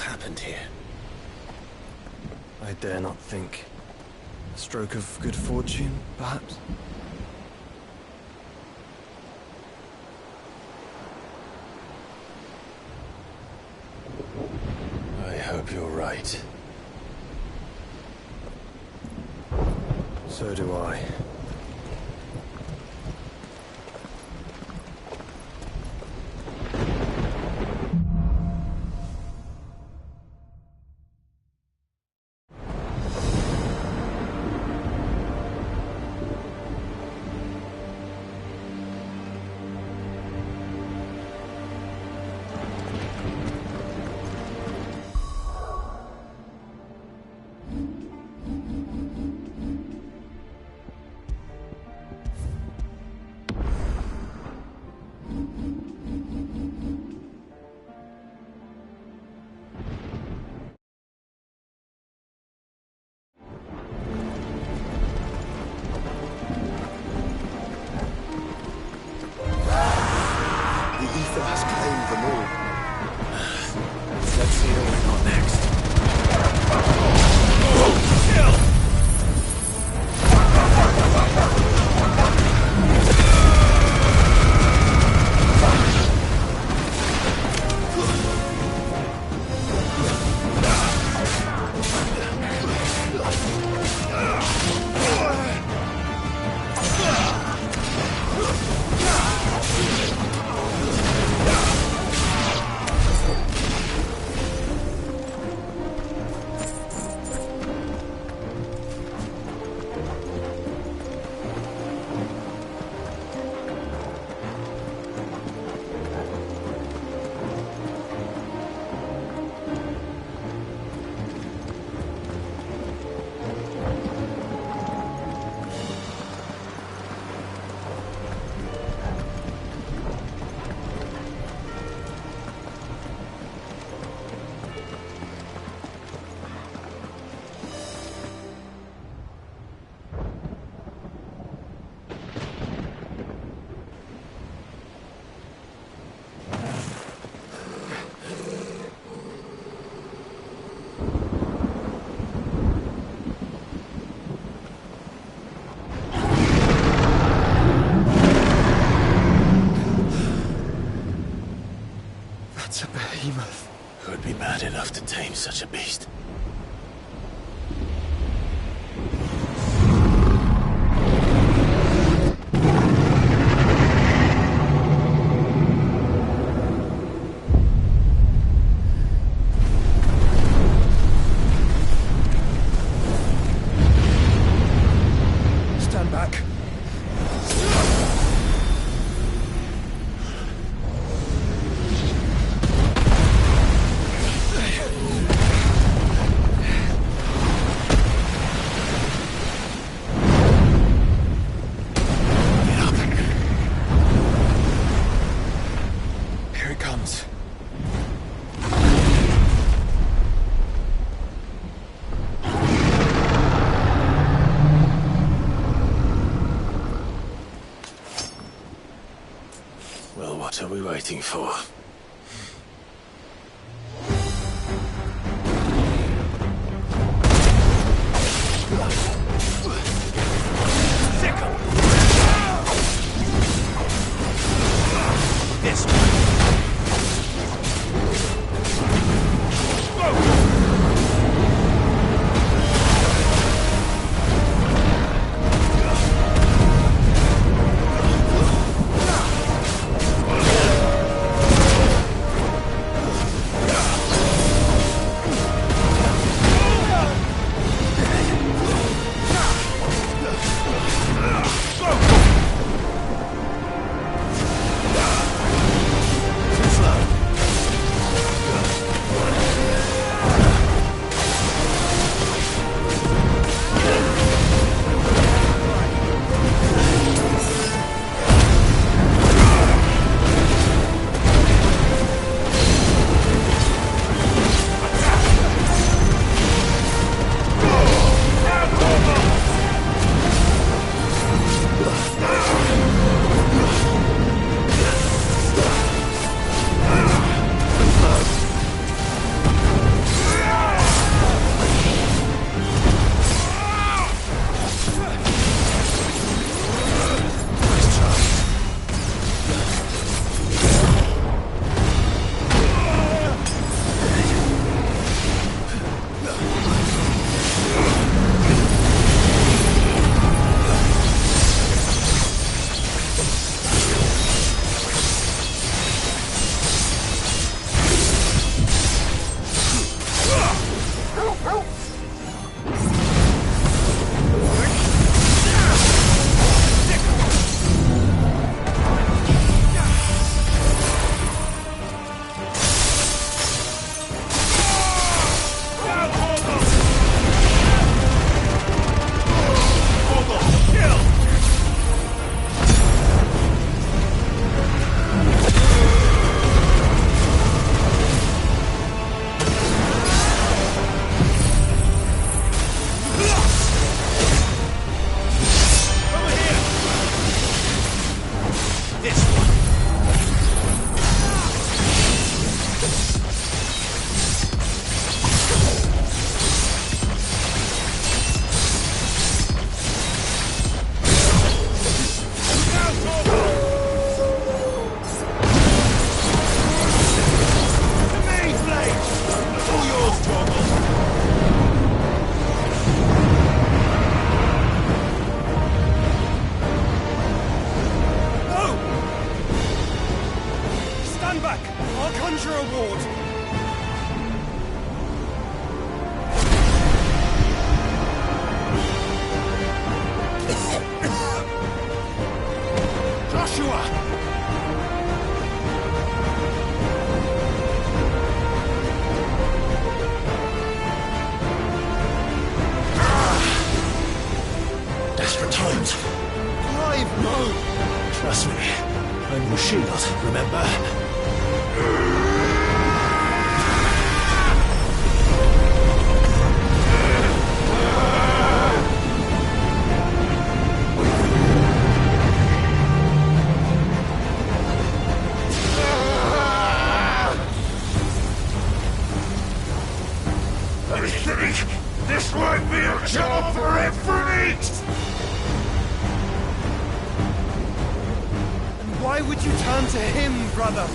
happened here? I dare not think. A stroke of good fortune, perhaps? I hope you're right. So do I. Let's see what we've got next. That's a behemoth. Who'd be mad enough to tame such a beast? Stand back. Here it comes. Well, what are we waiting for? This No! Trust me. I'm your shield, remember? I think this might be a job for Ifrit! And why would you turn to him, brother?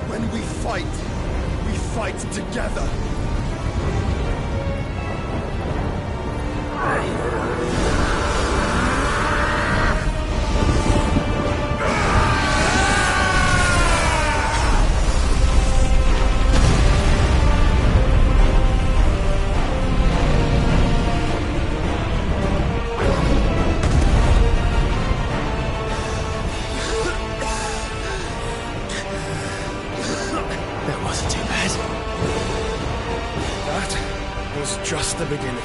When we fight together. That wasn't too bad. That was just the beginning.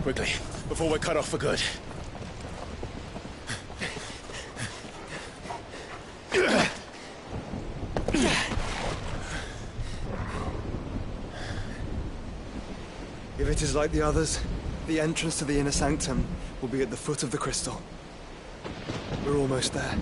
Quickly, before we're cut off for good. If it is like the others, the entrance to the inner sanctum will be at the foot of the crystal. We're almost there.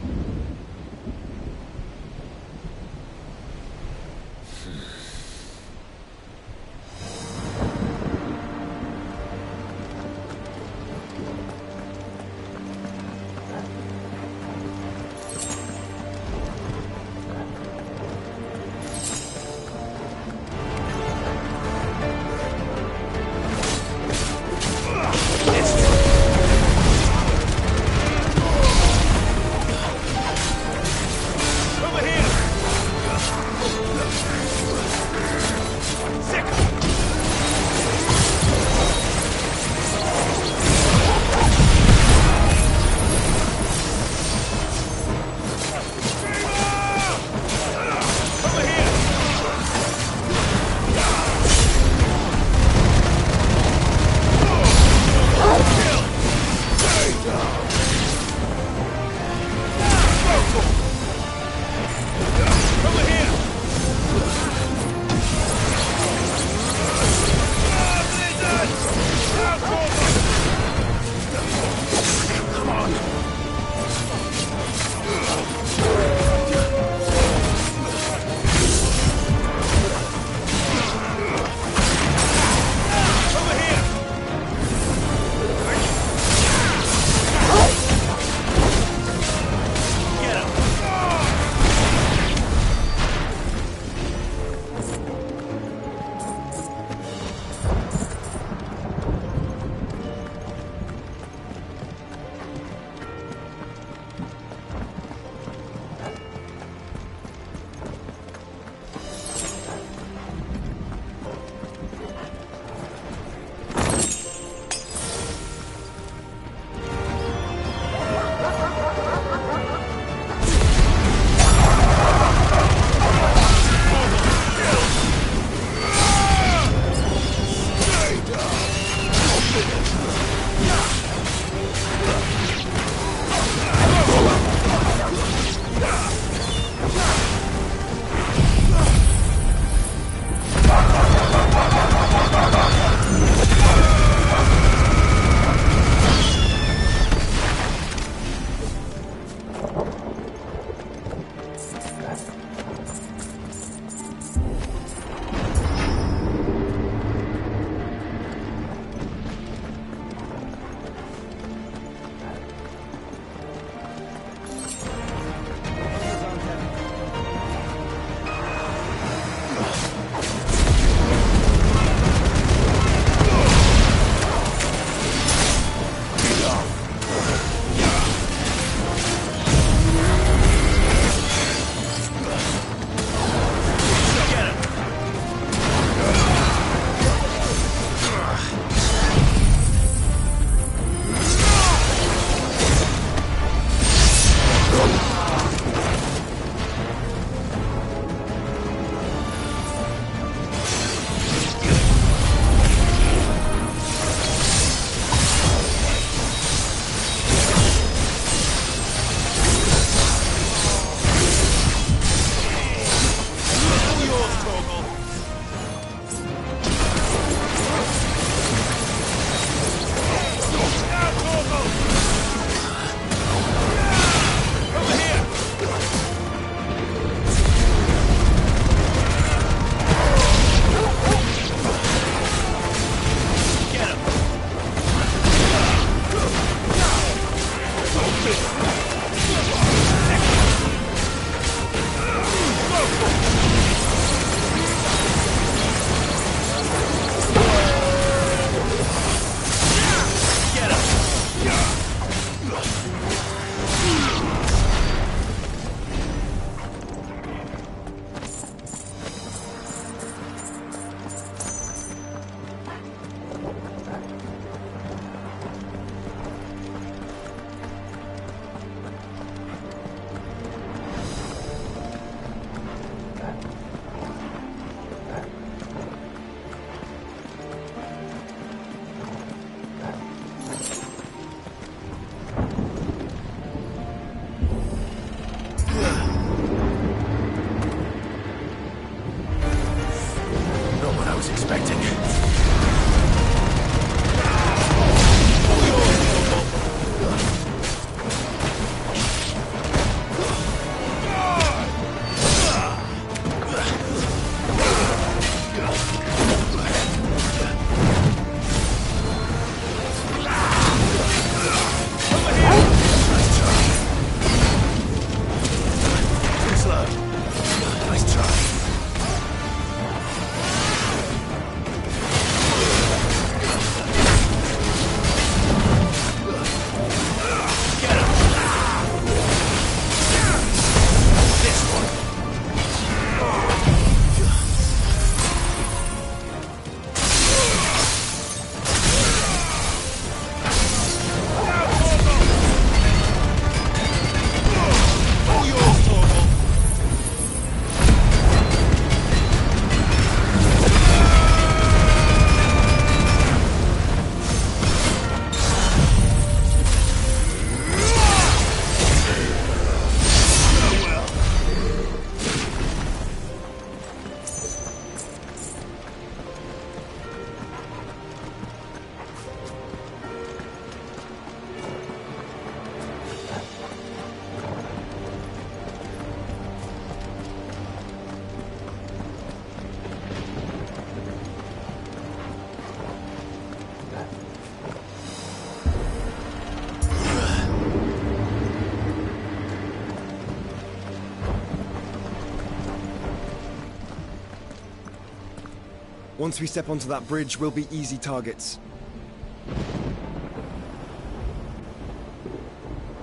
Once we step onto that bridge, we'll be easy targets.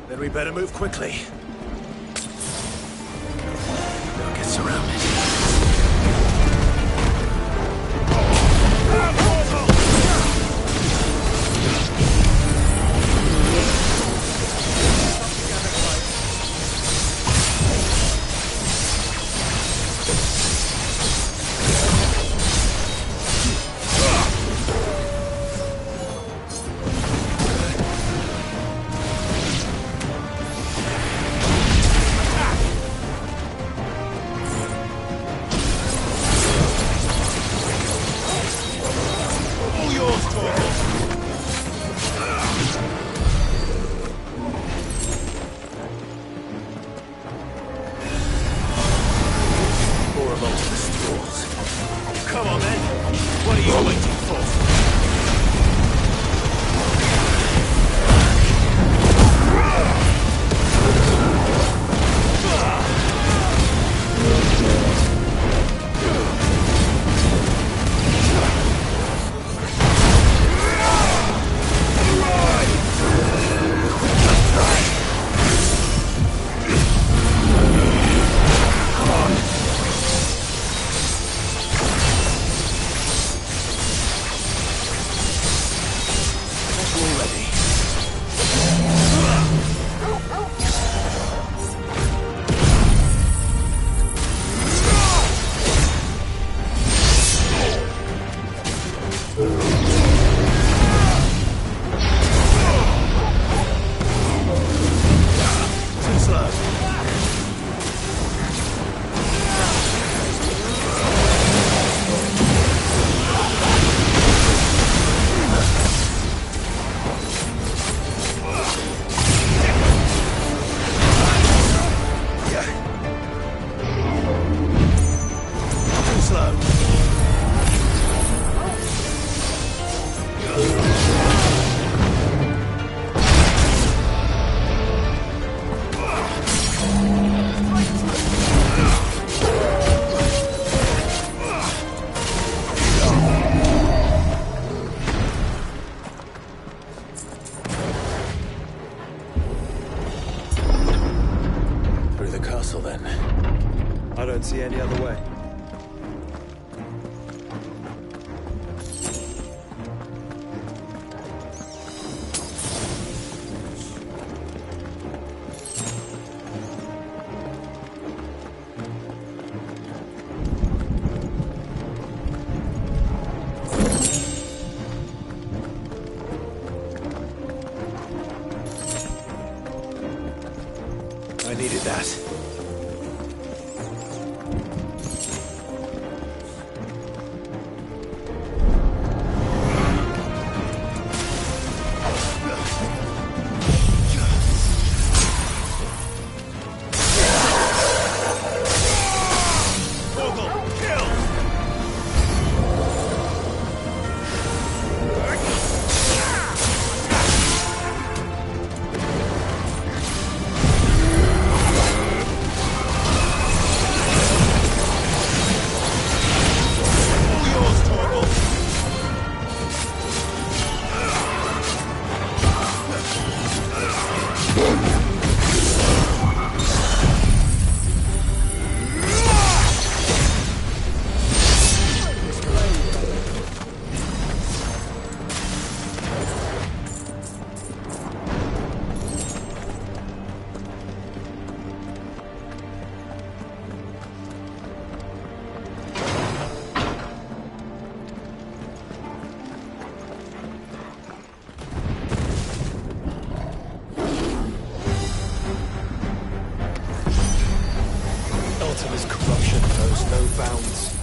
Then we better move quickly. Don't get surrounded. I don't see any other way. I needed that. Ultima's corruption knows no bounds.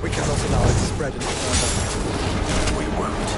We cannot allow it to spread any further. We won't.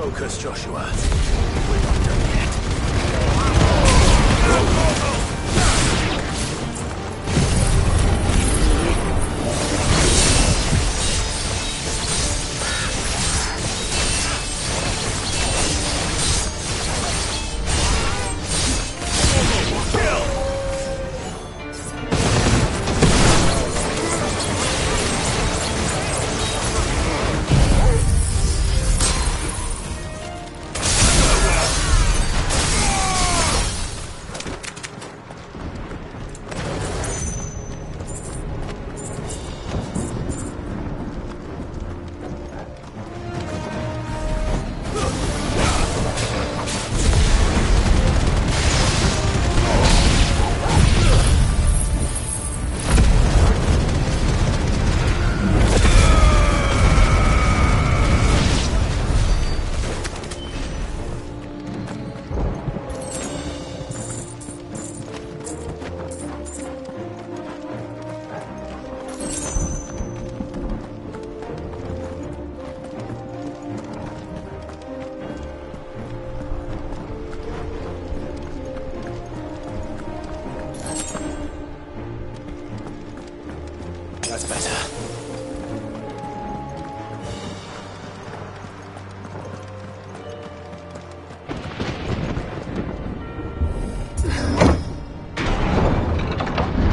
Focus, Joshua. We're not done yet. That's better.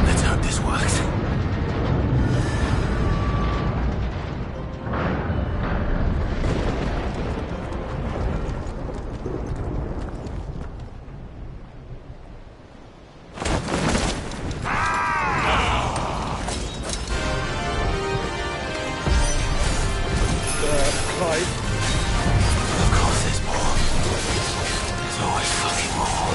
Let's hope this works. Of course there's more. There's always fucking more.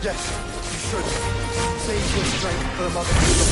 Yes, you should. Save your strength for the Mother Kingdom.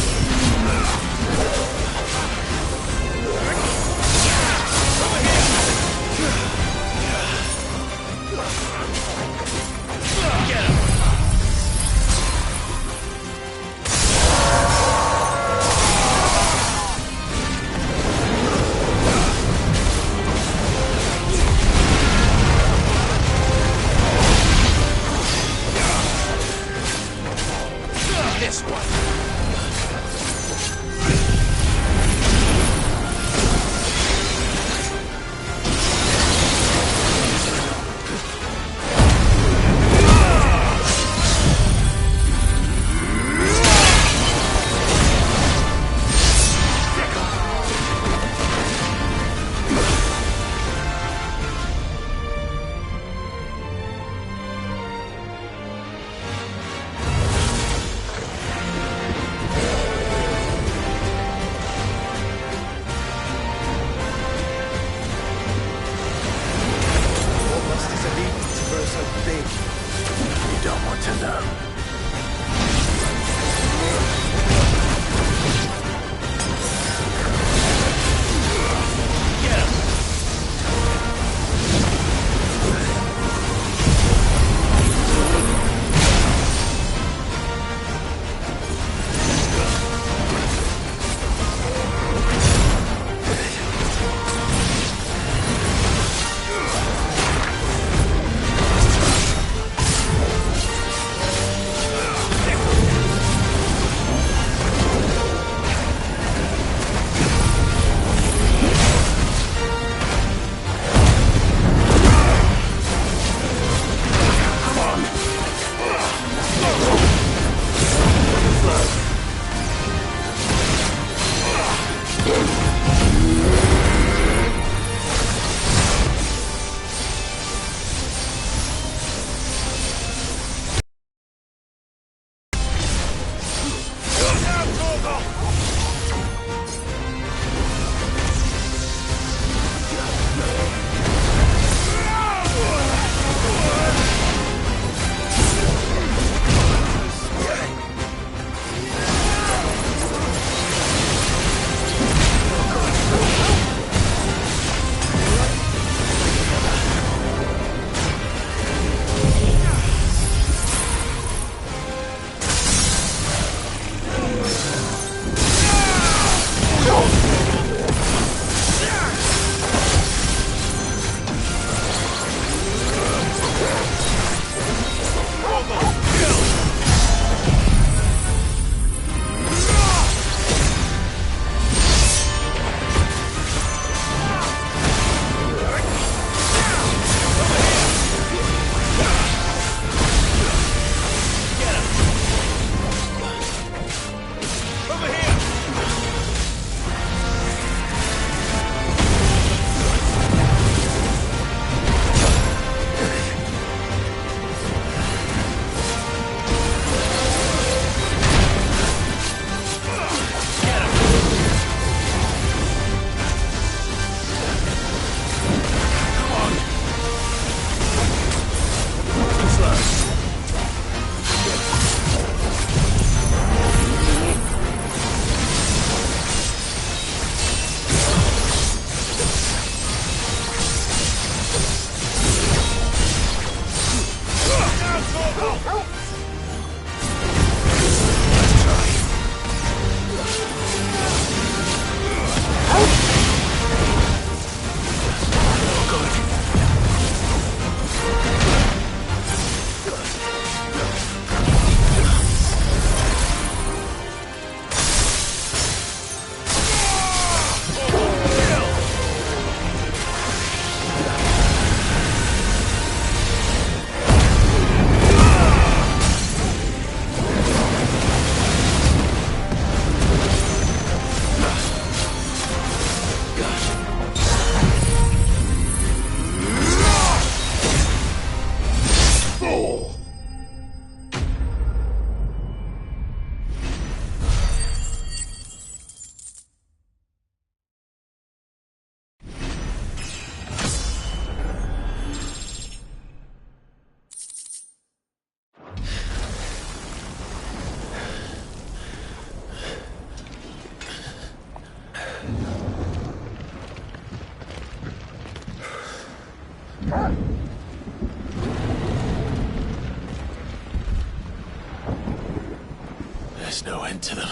There's no end to them.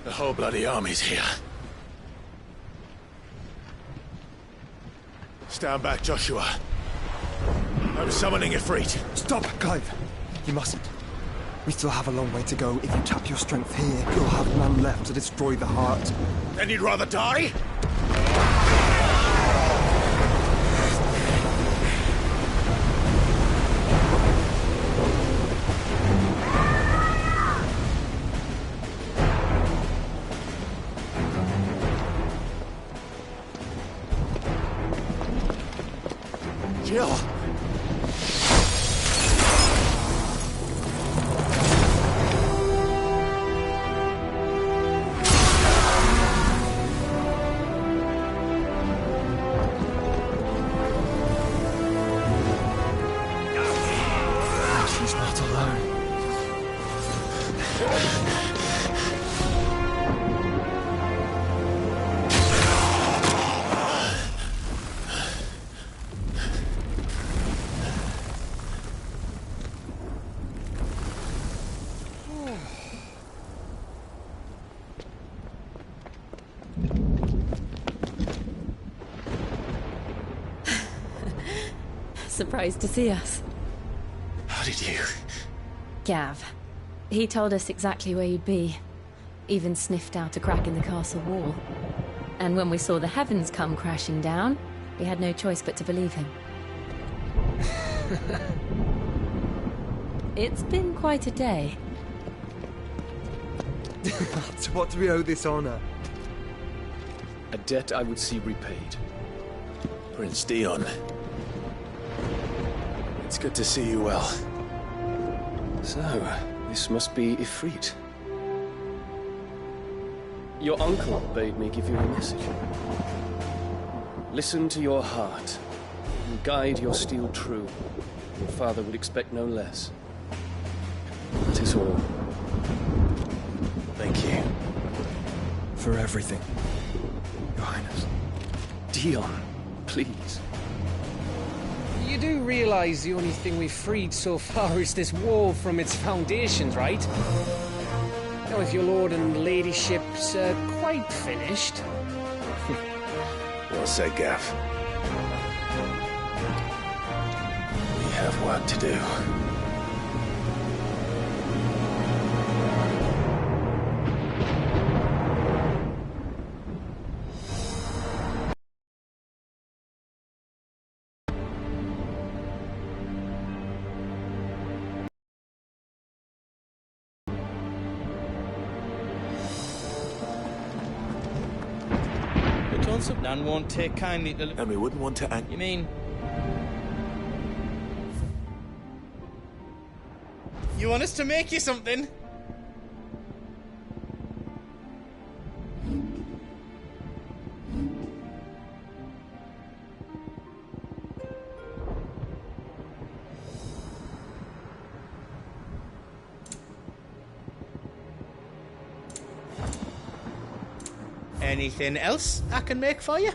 The whole bloody army's here. Stand back, Joshua. I'm summoning Ifrit. Stop, Clive. You mustn't. We still have a long way to go. If you tap your strength here, you'll have none left to destroy the heart. Then you'd rather die? Jill! She's not alone. Surprised to see us. How did you? Gav. He told us exactly where you'd be. Even sniffed out a crack in the castle wall. And when we saw the heavens come crashing down, we had no choice but to believe him. It's been quite a day. To what do we owe this honor? A debt I would see repaid. Prince Dion. It's good to see you well. So, this must be Ifrit. Your uncle bade me give you a message. Listen to your heart, and guide your steel true. Your father would expect no less. That is all. Thank you. For everything, Your Highness. Dion, please. You do realize the only thing we've freed so far is this wall from its foundations, right? Now, if your lord and ladyship's quite finished... Well said, Gav. We have work to do. Nan won't take kindly to... And we wouldn't want to You mean... You want us to make you something? Anything else I can make for you?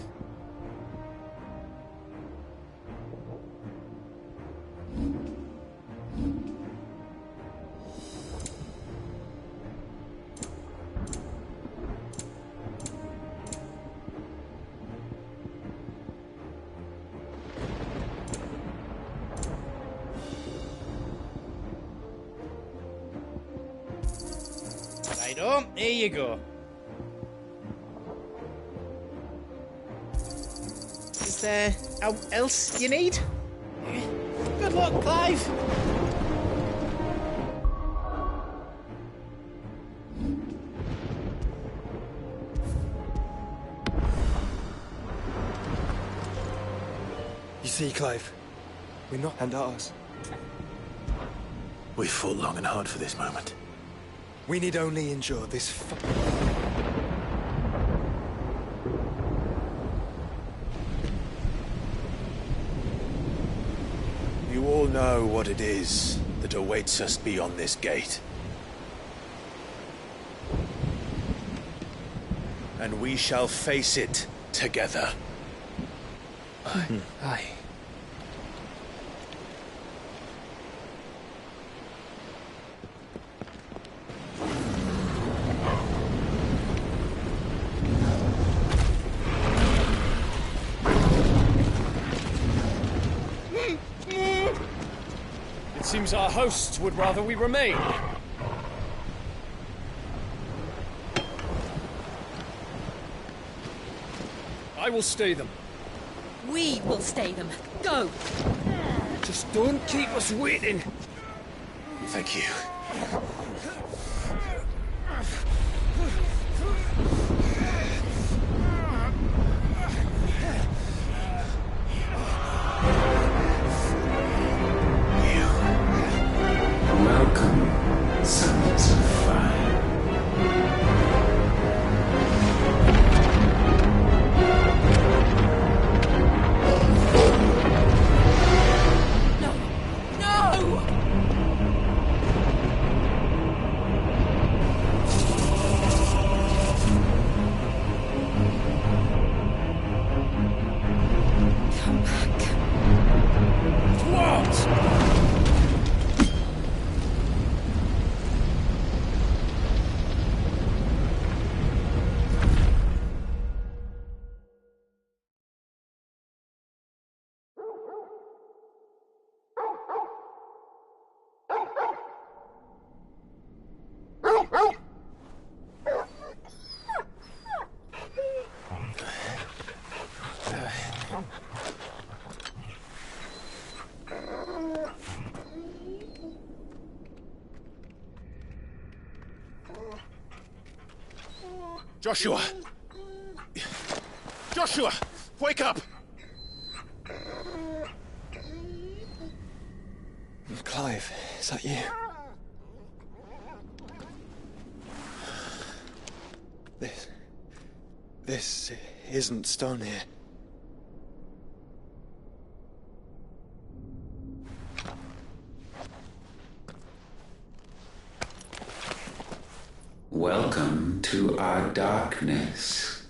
Righto, here you go. Is there else you need? Good luck, Clive. You see, Clive, we're not hand ours. We fought long and hard for this moment. We need only endure this You all know what it is that awaits us beyond this gate. And we shall face it together. Aye. Seems our hosts would rather we remain. I will stay them. We will stay them. Go! Just don't keep us waiting. Thank you. Welcome, sons of fire. Joshua! Joshua! Wake up! Clive, is that you? This isn't stone here. Welcome to our darkness.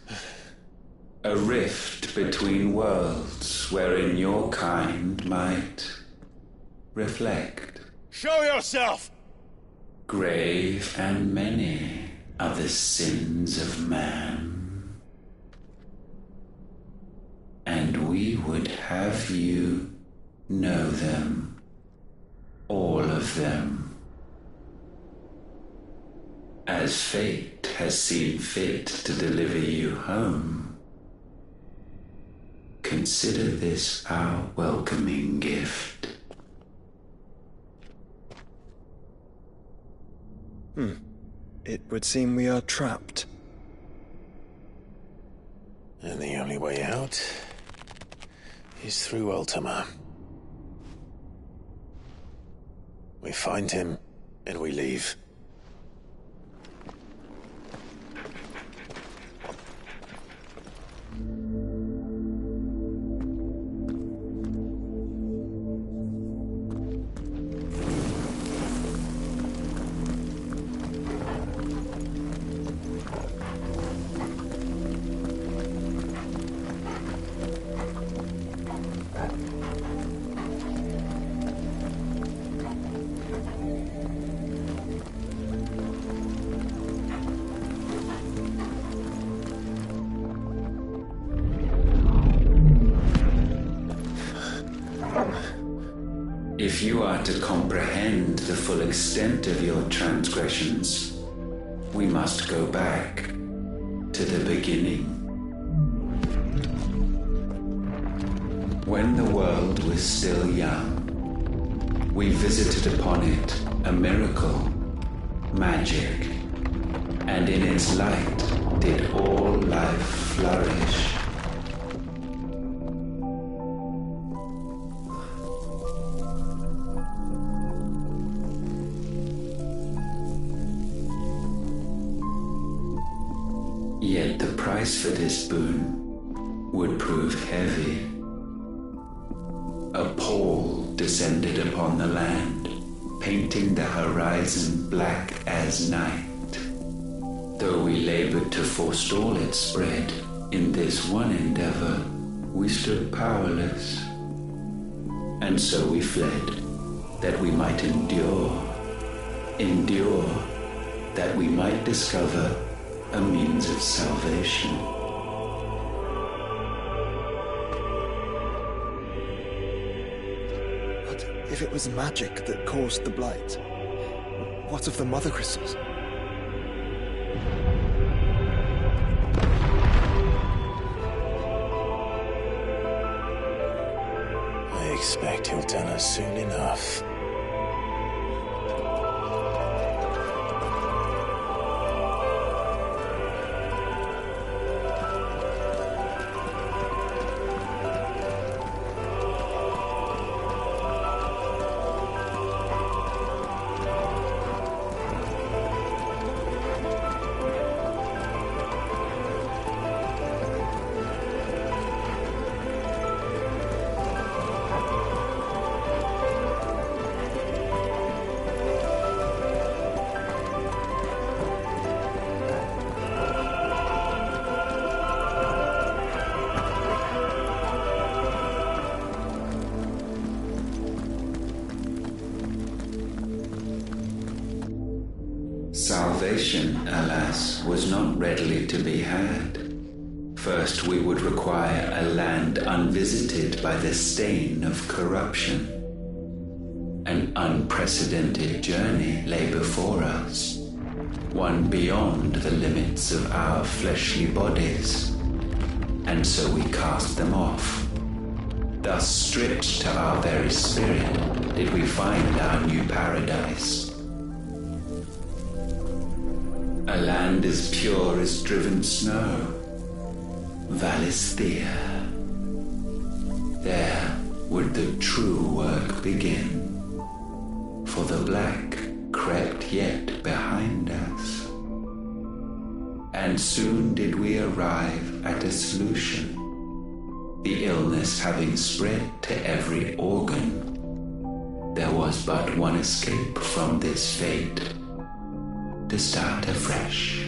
A rift between worlds wherein your kind might reflect. Show yourself! Grave and many are the sins of man. And we would have you know them. All of them. As fate has seen fit to deliver you home, consider this our welcoming gift. It would seem we are trapped. And the only way out is through Ultima. We find him, and we leave. If you are to comprehend the full extent of your transgressions, we must go back to the beginning. When the world was still young, we visited upon it a miracle, magic, and in its light did all life flourish. Yet the price for this boon would prove heavy. A pall descended upon the land, painting the horizon black as night. Though we labored to forestall its spread, in this one endeavor we stood powerless. And so we fled, that we might endure, that we might discover a means of salvation. If it was magic that caused the blight, what of the mother crystals? I expect he'll tell us soon enough. Salvation, alas, was not readily to be had. First, we would require a land unvisited by the stain of corruption. An unprecedented journey lay before us, one beyond the limits of our fleshly bodies, and so we cast them off. Thus, stripped to our very spirit, did we find our new paradise. A land as pure as driven snow, Valisthea. There would the true work begin, for the black crept yet behind us. And soon did we arrive at a solution, the illness having spread to every organ. There was but one escape from this fate, to start afresh.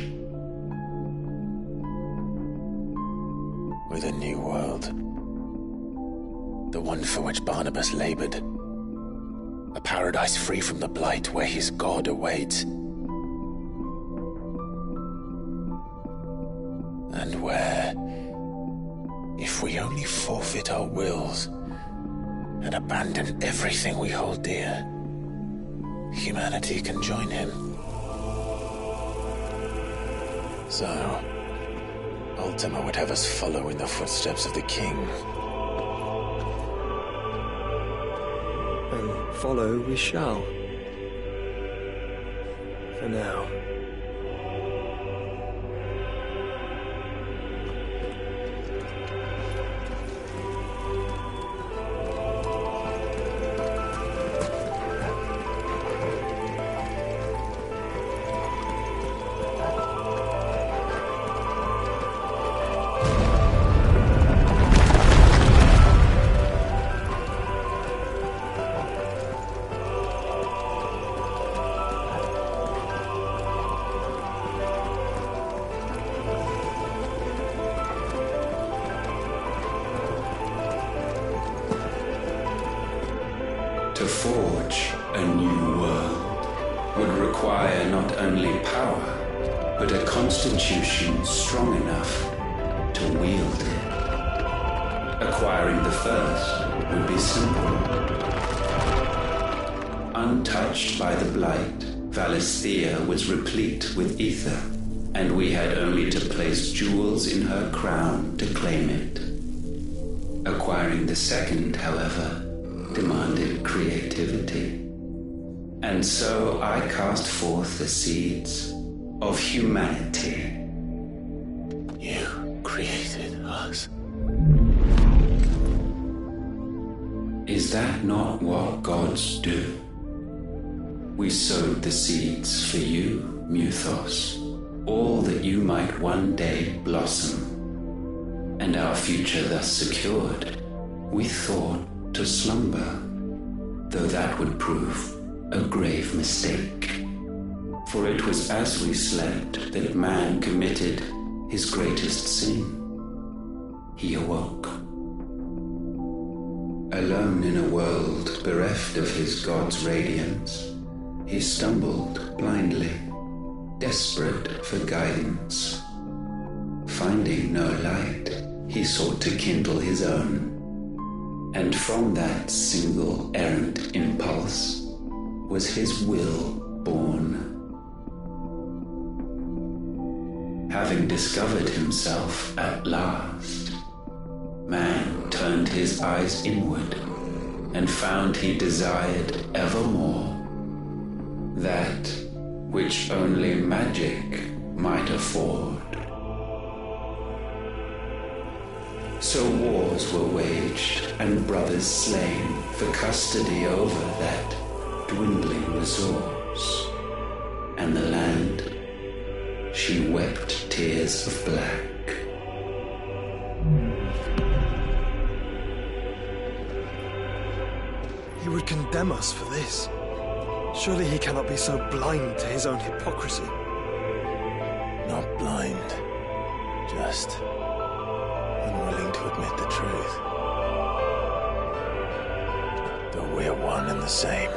With a new world. The one for which Barnabas labored. A paradise free from the blight where his God awaits. And where, if we only forfeit our wills and abandon everything we hold dear, humanity can join him. So, Ultima would have us follow in the footsteps of the king. And follow we shall. For now. To forge a new world would require not only power, but a constitution strong enough to wield it. Acquiring the first would be simple. Untouched by the blight, Valisthea was replete with ether, and we had only to place jewels in her crown to claim it. Acquiring the second, however, demanded creativity. And so I cast forth the seeds of humanity. You created us. Is that not what gods do? We sowed the seeds for you, Muthos, all that you might one day blossom. And our future thus secured, we thought to slumber, though that would prove a grave mistake. For it was as we slept that man committed his greatest sin. He awoke. Alone in a world bereft of his God's radiance, he stumbled blindly, desperate for guidance. Finding no light, he sought to kindle his own, And from that single errant impulse was his will born. Having discovered himself at last, man turned his eyes inward and found he desired evermore that which only magic might afford. So wars were waged and brothers slain for custody over that dwindling resource, and the land, she wept tears of black. He would condemn us for this. Surely he cannot be so blind to his own hypocrisy. Not blind, just unwilling to admit the truth. Though we're one and the same.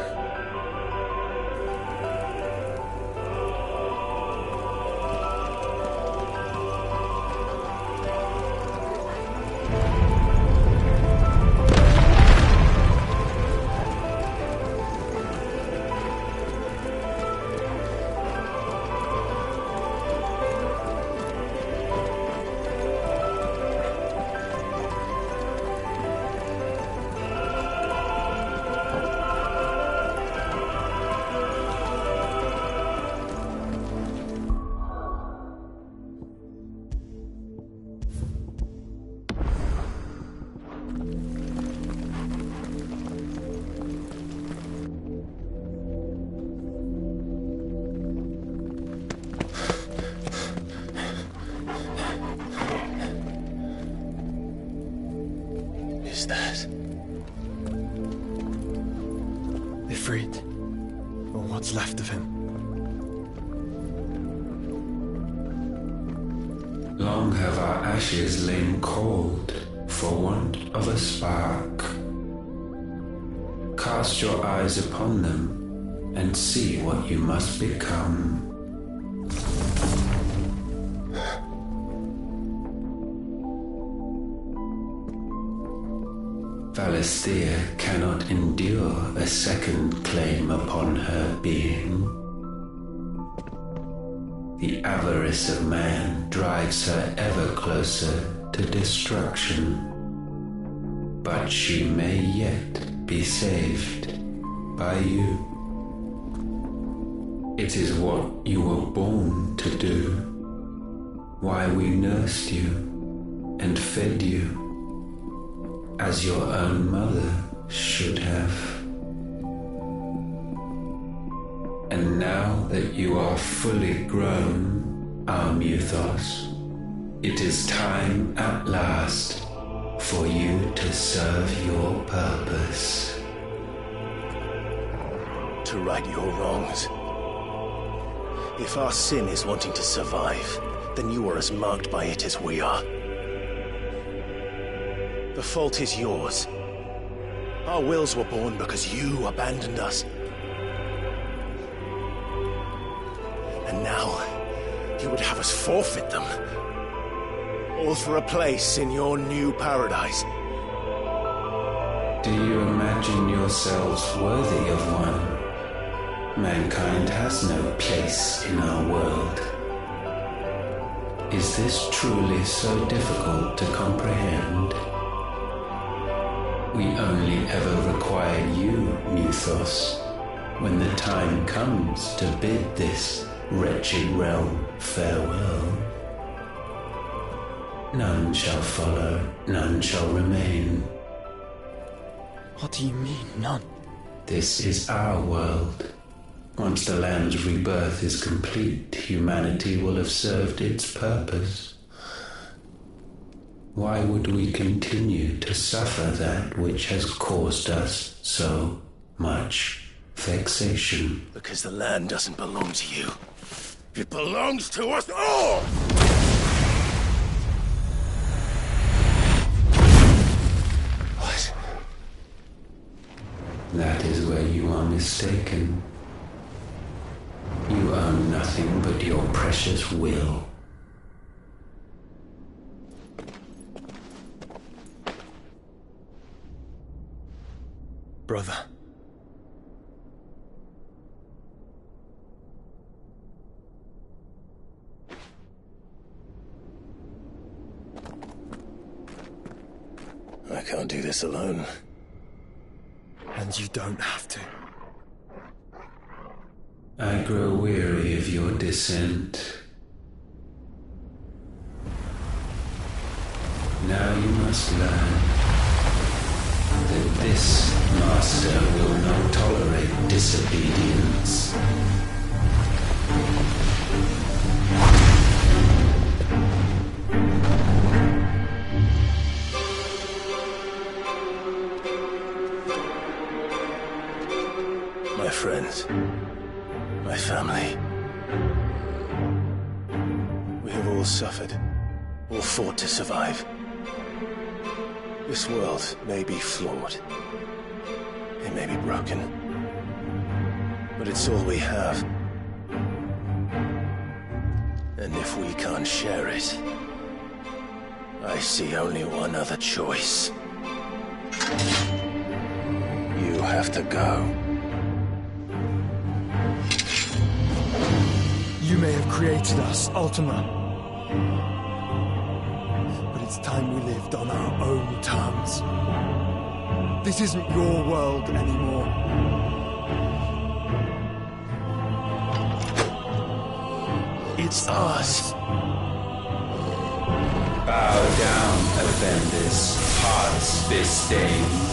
Is that Ifrit, or what's left of him? Long have our ashes lain cold for want of a spark. Cast your eyes upon them and see what you must become. Valisthea cannot endure a second claim upon her being. The avarice of man drives her ever closer to destruction, but she may yet be saved by you. It is what you were born to do, why we nursed you and fed you as your own mother should have. And now that you are fully grown, our Muthos, it is time at last for you to serve your purpose. To right your wrongs. If our sin is wanting to survive, then you are as marked by it as we are. The fault is yours. Our wills were born because you abandoned us. And now, you would have us forfeit them. All for a place in your new paradise. Do you imagine yourselves worthy of one? Mankind has no place in our world. Is this truly so difficult to comprehend? We only ever require you, Muthos, when the time comes to bid this wretched realm farewell. None shall follow, none shall remain. What do you mean, none? This is our world. Once the land's rebirth is complete, humanity will have served its purpose. Why would we continue to suffer that which has caused us so much vexation? Because the land doesn't belong to you. It belongs to us all! What? That is where you are mistaken. You own nothing but your precious will. brother. I can't do this alone. And you don't have to. I grow weary of your dissent. Now you must learn that this master will not tolerate disobedience. My friends, my family. We have all suffered, all fought to survive. This world may be flawed. It may be broken. But it's all we have. And if we can't share it, I see only one other choice. You have to go. You may have created us, Ultima. But it's time we lived on our own terms. This isn't your world anymore. It's ours. Bow down, Avendus, hearts disdain.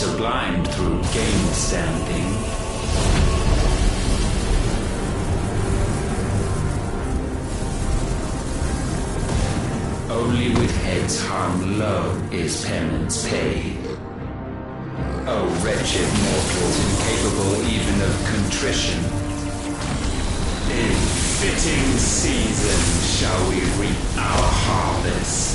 sublimed through game stamping. Only with heads hung low is penance paid. O wretched mortals incapable even of contrition, in fitting season shall we reap our harvest.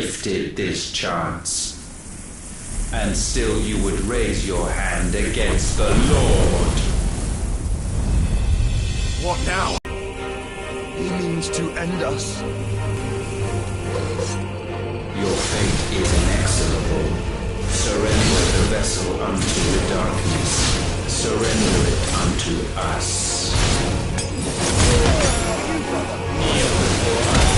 gifted this chance. And still you would raise your hand against the Lord. What now? He means to end us. Your fate is inexorable. Surrender the vessel unto the darkness. Surrender it unto us. Kneel before us.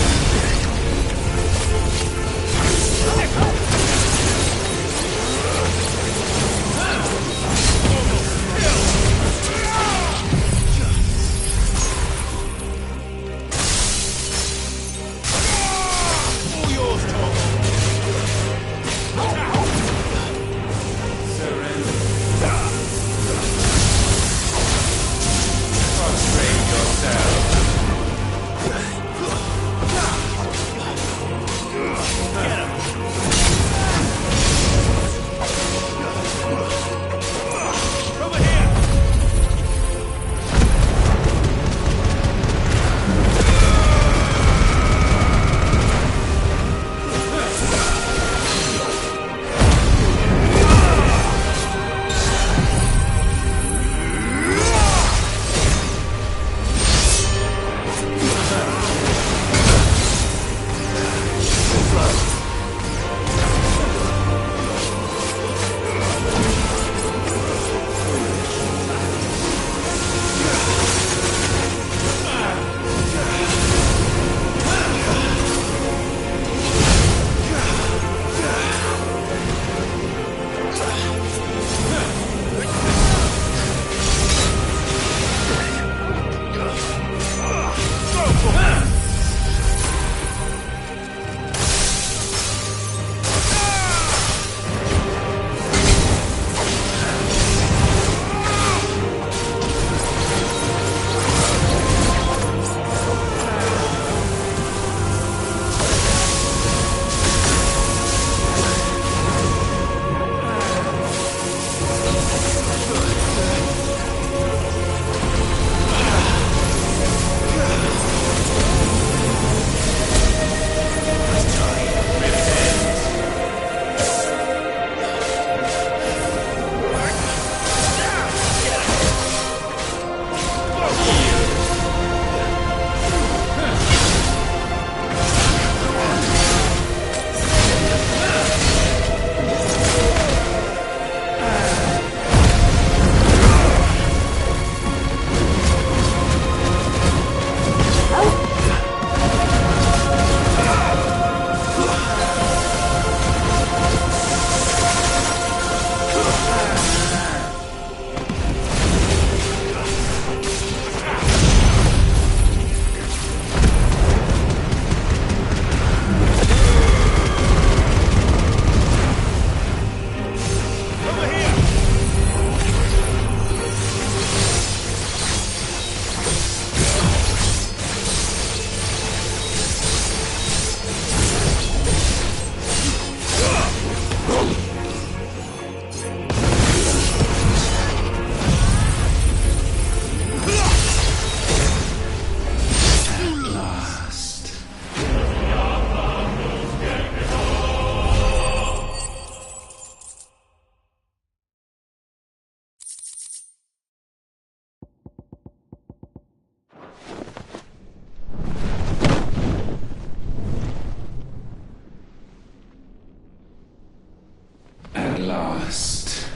last.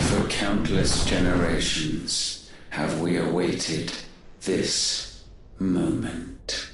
For countless generations have we awaited this moment.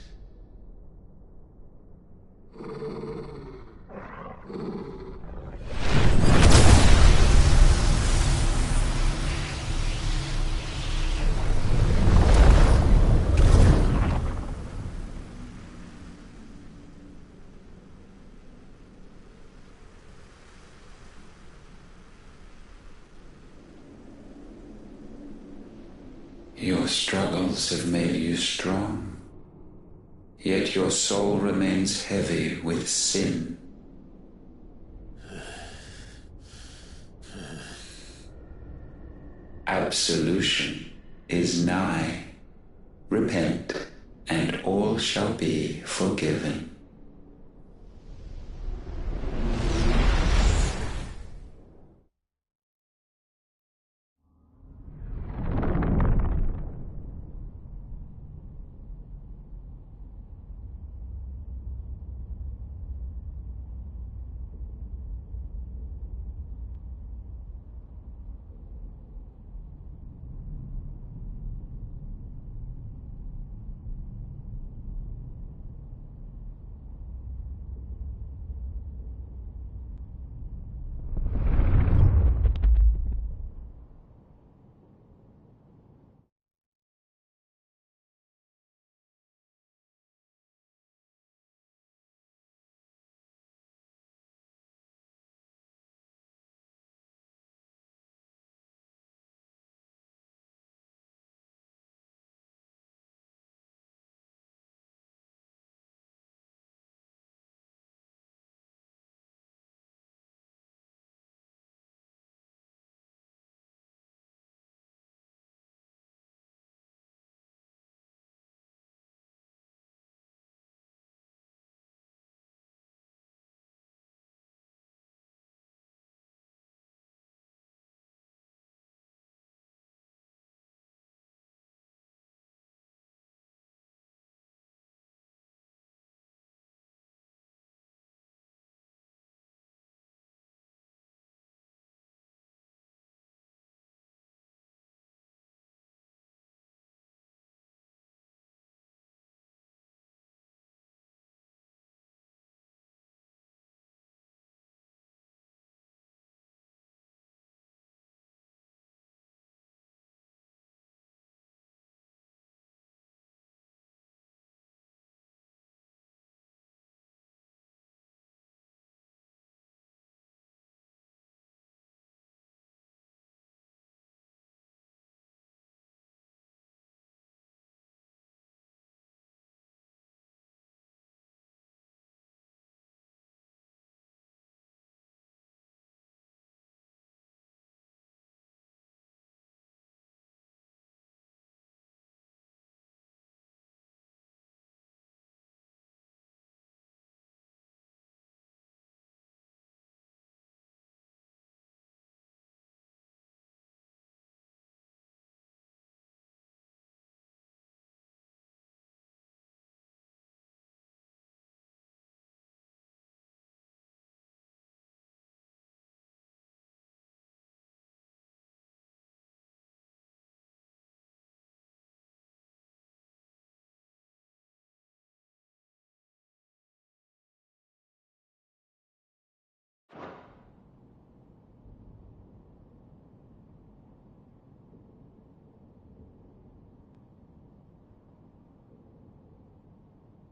Your struggles have made you strong, yet your soul remains heavy with sin. Absolution is nigh. Repent, and all shall be forgiven.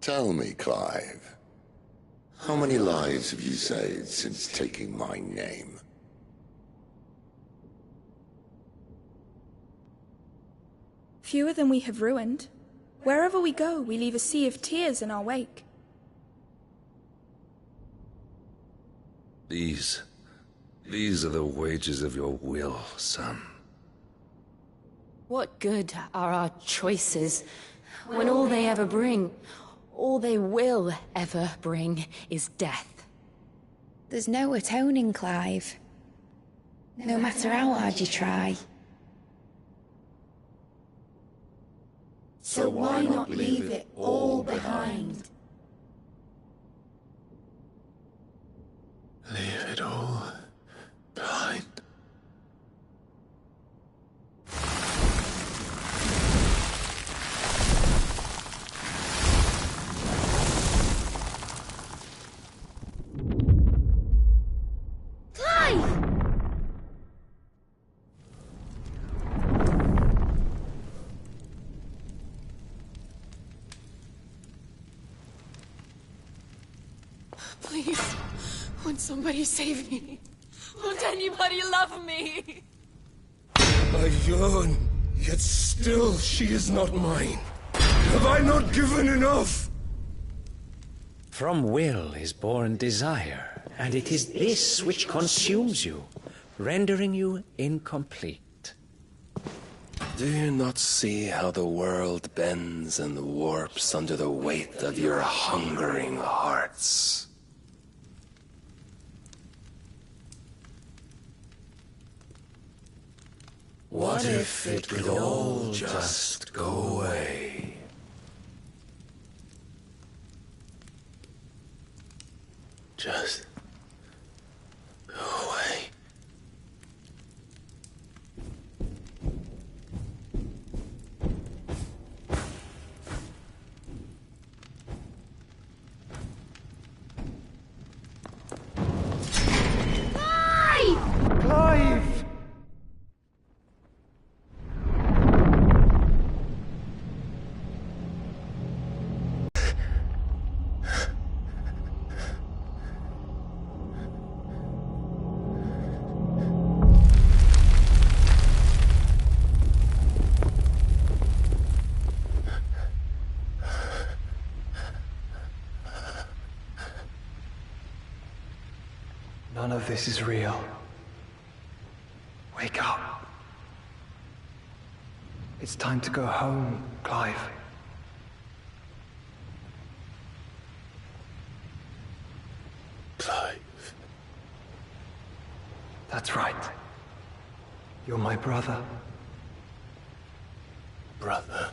Tell me, Clive, how many lives have you saved since taking my name? Fewer than we have ruined. Wherever we go, we leave a sea of tears in our wake. These are the wages of your will, son. What good are our choices when all they ever bring, all they will ever bring, is death? There's no atoning, Clive. No matter how hard you try. So why not leave it all behind? Leave it all behind. Clive! Please, won't somebody save me? Won't anybody love me? I yearn, yet still she is not mine. Have I not given enough? From will is born desire, and it is this which consumes you, rendering you incomplete. Do you not see how the world bends and warps under the weight of your hungering hearts? What if it could all just go away? Just go away. Clive! None of this is real. Wake up. It's time to go home, Clive. Clive. That's right. You're my brother. Brother.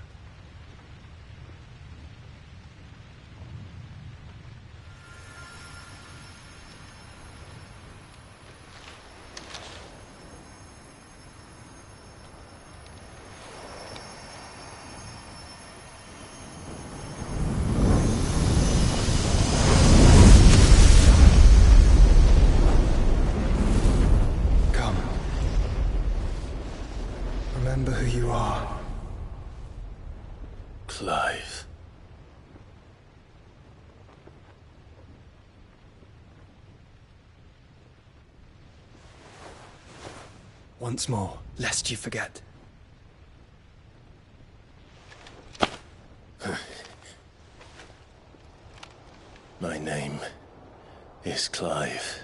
Remember who you are. Clive. Once more, lest you forget. My name is Clive.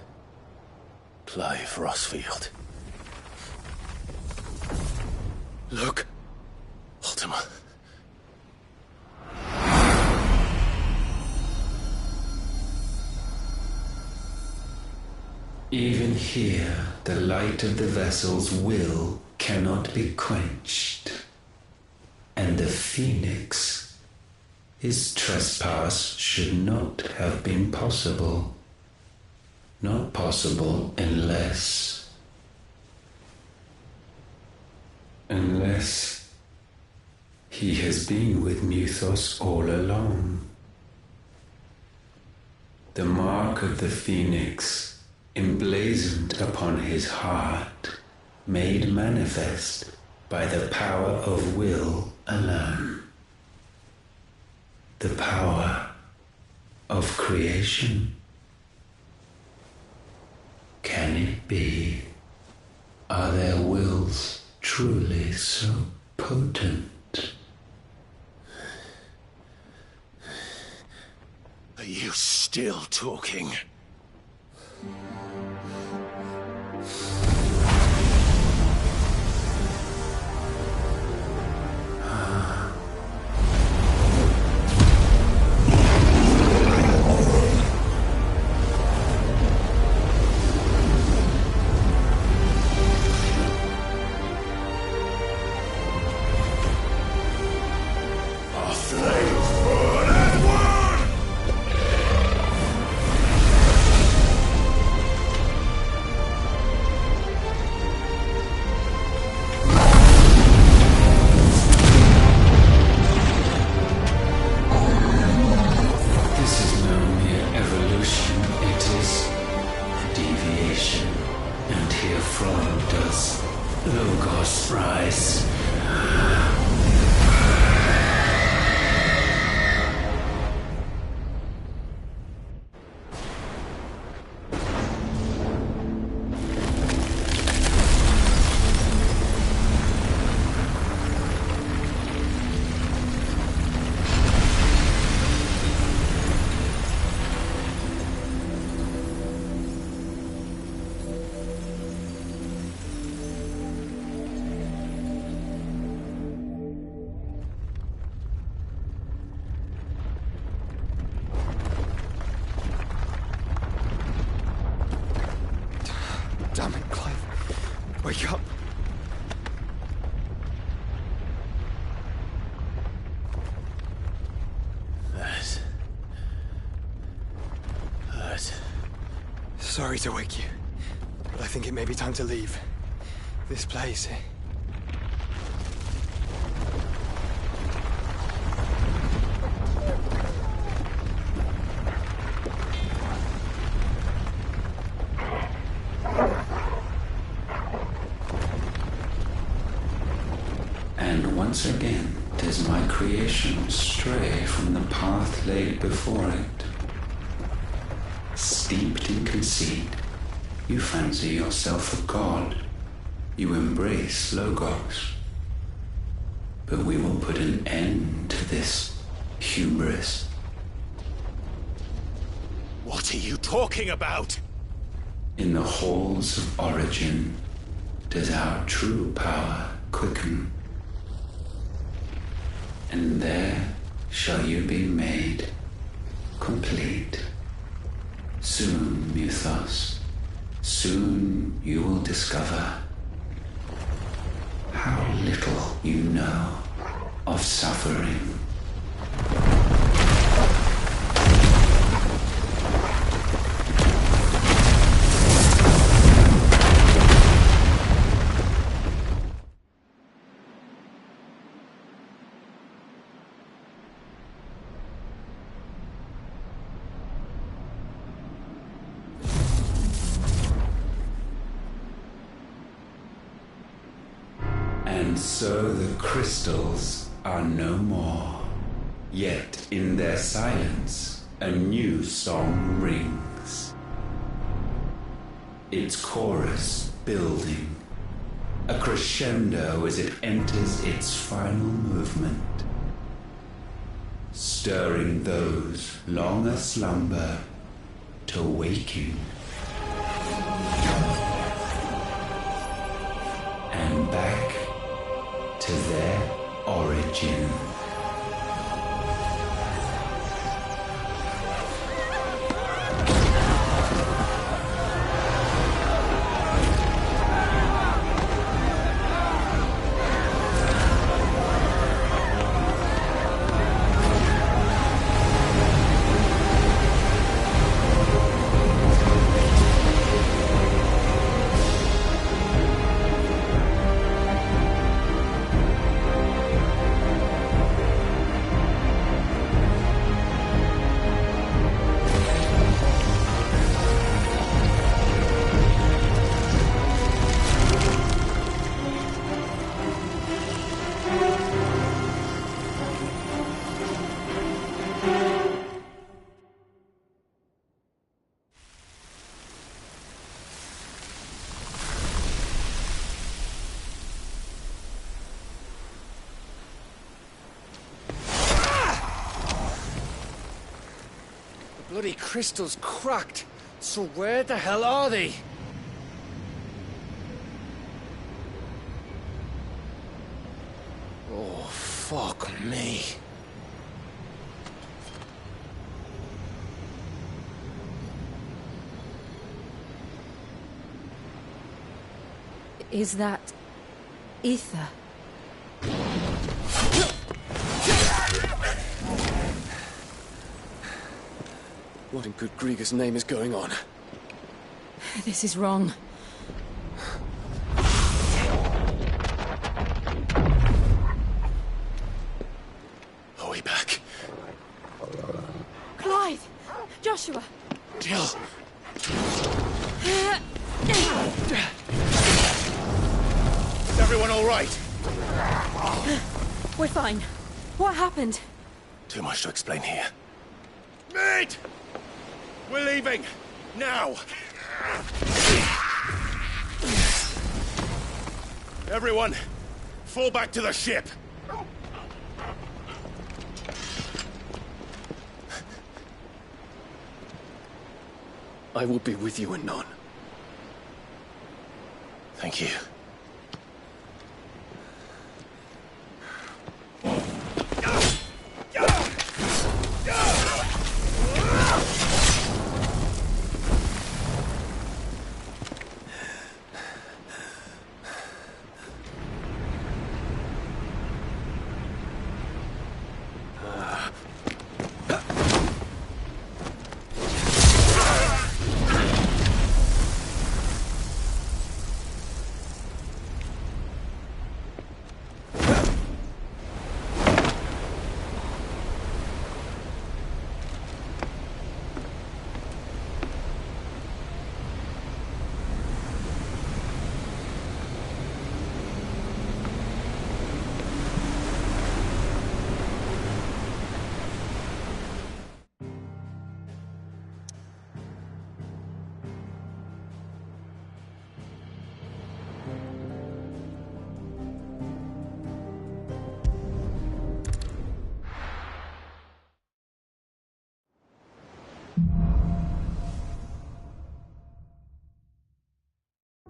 Clive Rosfield. Look, Ultima. Even here, the light of the vessel's will cannot be quenched. And the Phoenix, his trespass should not have been possible. Not possible unless he has been with Mythos all along. The mark of the Phoenix, emblazoned upon his heart, made manifest by the power of will alone. The power of creation? Can it be? Are their wills truly so potent? Are you still talking? Damn it, Clive. Wake up. That hurt. Sorry to wake you, but I think it may be time to leave. This place. And once again does my creation stray from the path laid before it. Steeped in conceit, you fancy yourself a god. You embrace Logos. But we will put an end to this hubris. What are you talking about? In the halls of origin does our true power quicken. And there shall you be made complete. Soon, Mythos, soon you will discover how little you know of suffering. And so the crystals are no more. Yet in their silence, a new song rings. Its chorus building, a crescendo as it enters its final movement, stirring those long aslumber to waking. And back to their origin. bloody crystal's cracked. So where the hell are they? Oh, fuck me. Is that ether? What in good Grieger's name is going on? This is wrong. Are we back? Clive! Joshua! Jill! Is everyone all right? We're fine. What happened? Too much to explain here. Mate! We're leaving! Now! Everyone, fall back to the ship! I will be with you anon. Thank you.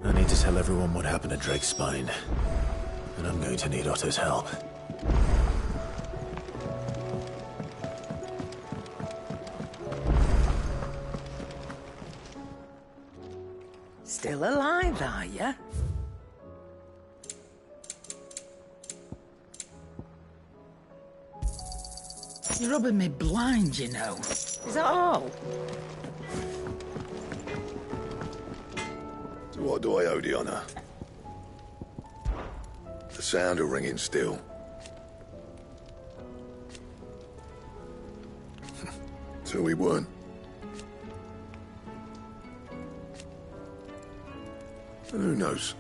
I need to tell everyone what happened at Drake's Spine, and I'm going to need Otto's help. Still alive, are ya? You're rubbing me blind, you know. Is that all? To what do I owe the honor? The sound of ringing still. So we weren't. And who knows?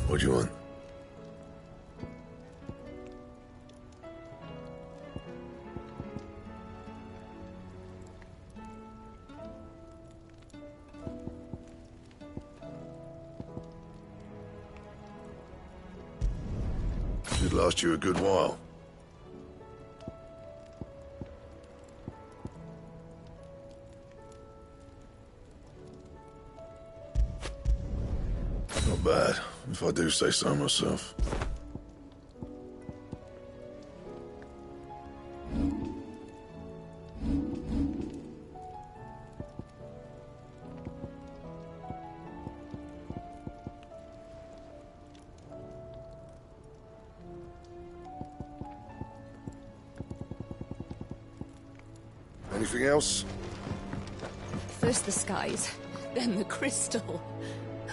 What do you want? Should last you a good while. Not bad, if I do say so myself. Anything else? First the skies, then the crystal.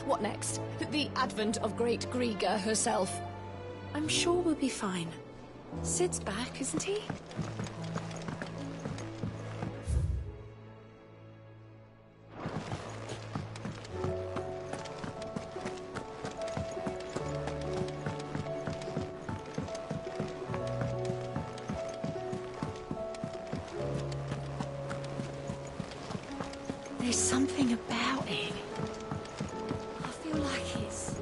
What next? The advent of great Grieger herself. I'm sure we'll be fine. Sid's back, isn't he? There's something about it. I feel like it's...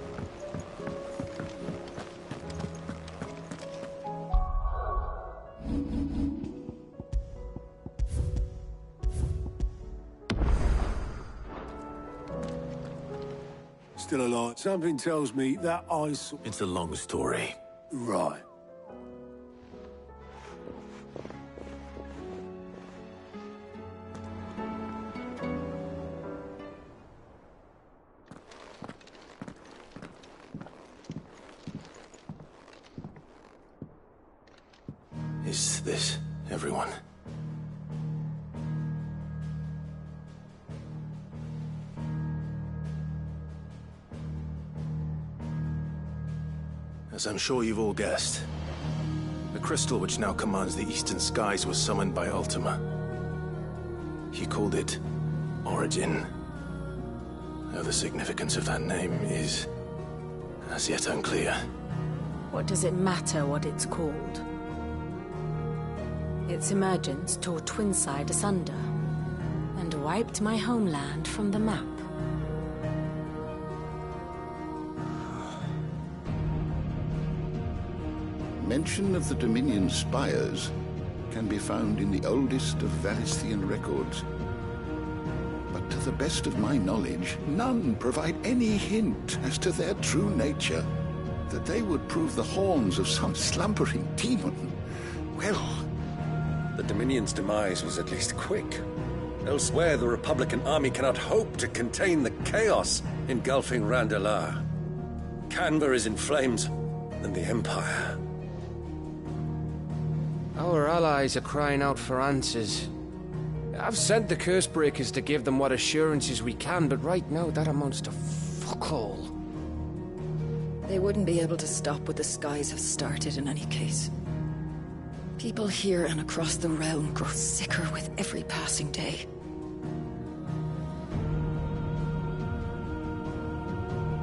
still alive. Something tells me that I saw... It's a long story. Right. Is this everyone? As I'm sure you've all guessed, the crystal which now commands the eastern skies was summoned by Ultima. He called it Origin. Though the significance of that name is as yet unclear. What does it matter what it's called? Its emergence tore Twinside asunder and wiped my homeland from the map. Mention of the Dominion spires can be found in the oldest of Valisthian records. But to the best of my knowledge, none provide any hint as to their true nature. That they would prove the horns of some slumbering demon. Well, the Dominion's demise was at least quick. Elsewhere, the Republican army cannot hope to contain the chaos engulfing Randalar. Canva is in flames, and the Empire... Our allies are crying out for answers. I've sent the Cursebreakers to give them what assurances we can, but right now that amounts to fuck all. They wouldn't be able to stop what the skies have started in any case. People here and across the realm grow sicker with every passing day.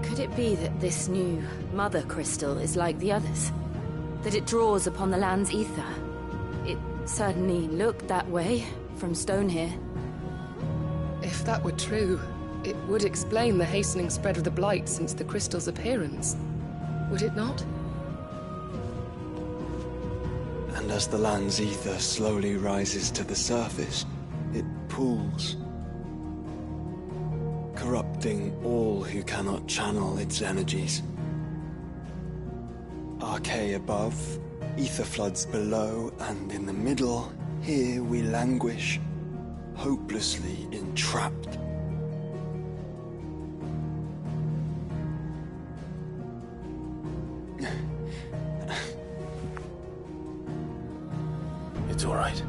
Could it be that this new Mother Crystal is like the others? That it draws upon the land's ether? It certainly looked that way from stone here. If that were true, it would explain the hastening spread of the Blight since the crystal's appearance. Would it not? And as the land's ether slowly rises to the surface, it pools, corrupting all who cannot channel its energies. Archay above, ether floods below, and in the middle, here we languish, hopelessly entrapped. It's all right.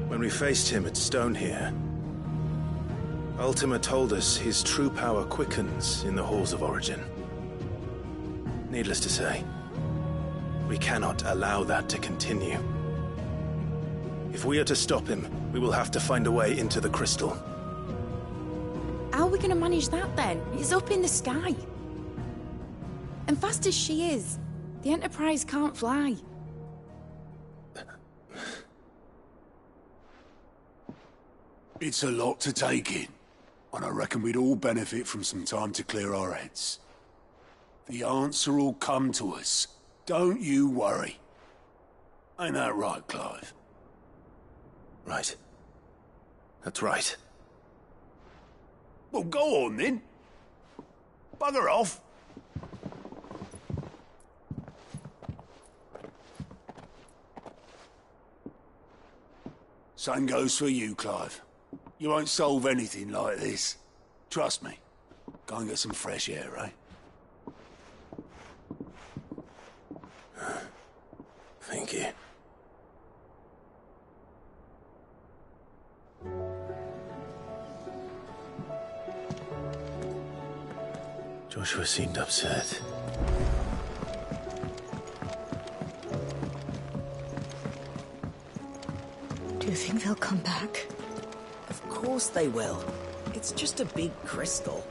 When we faced him at Stone here, Ultima told us his true power quickens in the halls of Origin. Needless to say, we cannot allow that to continue. If we are to stop him, we will have to find a way into the crystal. How are we going to manage that then? It's up in the sky. And fast as she is, the Enterprise can't fly. It's a lot to take in, and I reckon we'd all benefit from some time to clear our heads. The answer will come to us. Don't you worry. Ain't that right, Clive? Right. That's right. Well, go on then. Bugger off. Same goes for you, Clive. You won't solve anything like this. Trust me. Go and get some fresh air, eh? Thank you. Joshua seemed upset. Do you think they'll come back? Of course they will. It's just a big crystal.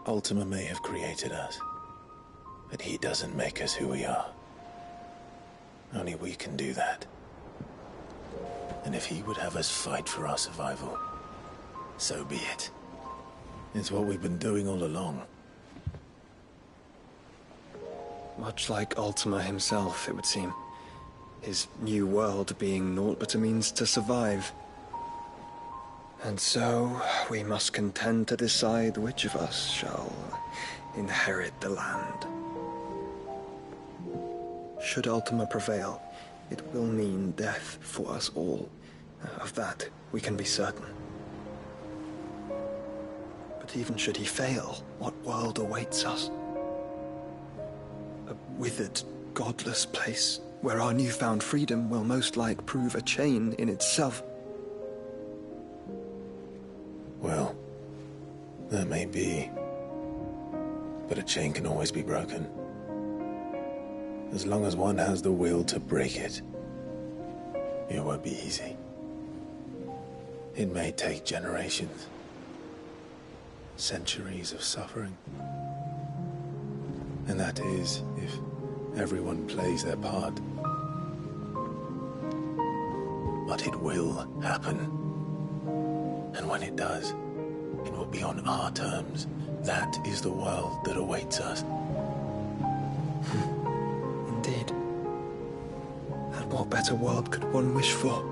Ultima may have created us, but he doesn't make us who we are. Only we can do that. And if he would have us fight for our survival, so be it. It's what we've been doing all along. Much like Ultima himself, it would seem. His new world being naught but a means to survive. And so, we must contend to decide which of us shall inherit the land. Should Ultima prevail, it will mean death for us all. Of that, we can be certain. But even should he fail, what world awaits us? A withered, godless place, where our newfound freedom will most like prove a chain in itself. Well, that may be. But a chain can always be broken. As long as one has the will to break it. It won't be easy. It may take generations. Centuries of suffering. And that is, if everyone plays their part. But it will happen. And when it does, it will be on our terms. That is the world that awaits us. Indeed. And what better world could one wish for?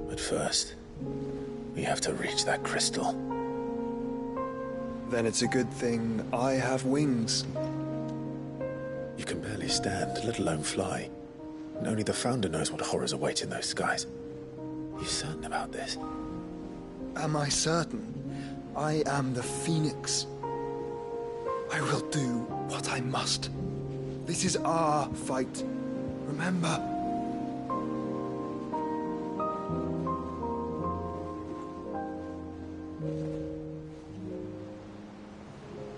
But first, we have to reach that crystal. Then it's a good thing I have wings. You can barely stand, let alone fly. And only the Founder knows what horrors await in those skies. Are you certain about this? Am I certain? I am the Phoenix. I will do what I must. This is our fight. Remember?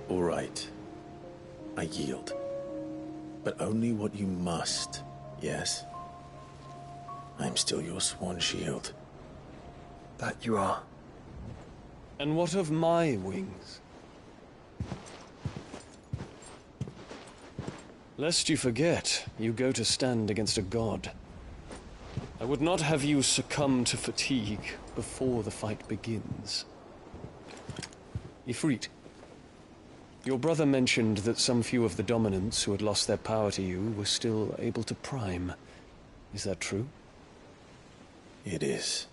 All right. I yield. But only what you must, yes? I'm still your swan shield. That you are. And what of my wings? Lest you forget, you go to stand against a god. I would not have you succumb to fatigue before the fight begins. Ifrit, your brother mentioned that some few of the dominants who had lost their power to you were still able to prime. Is that true? It is.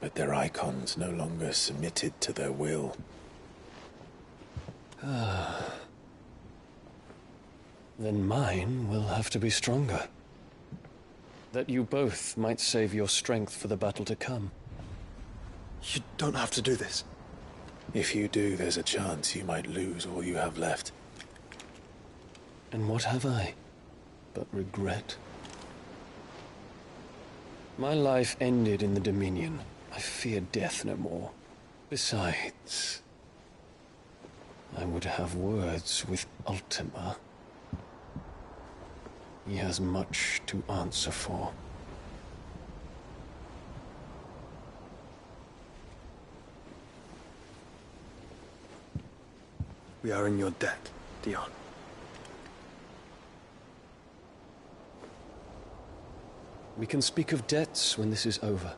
But their icons no longer submitted to their will. Then mine will have to be stronger. That you both might save your strength for the battle to come. You don't have to do this. If you do, there's a chance you might lose all you have left. And what have I but regret? My life ended in the Dominion. I fear death no more. Besides, I would have words with Ultima. He has much to answer for. We are in your debt, Dion. We can speak of debts when this is over.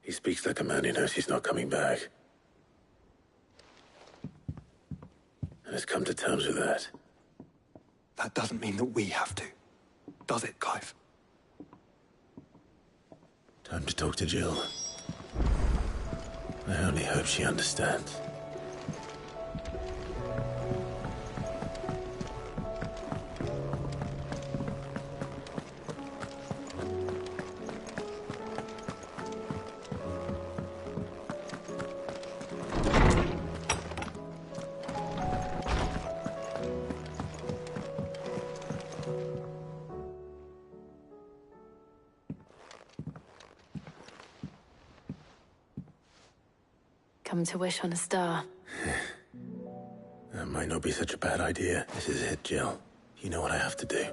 He speaks like a man who knows he's not coming back. And has come to terms with that. That doesn't mean that we have to, does it, Clive? Time to talk to Jill. I only hope she understands. Come to wish on a star. Might not be such a bad idea. This is it, Jill. You know what I have to do.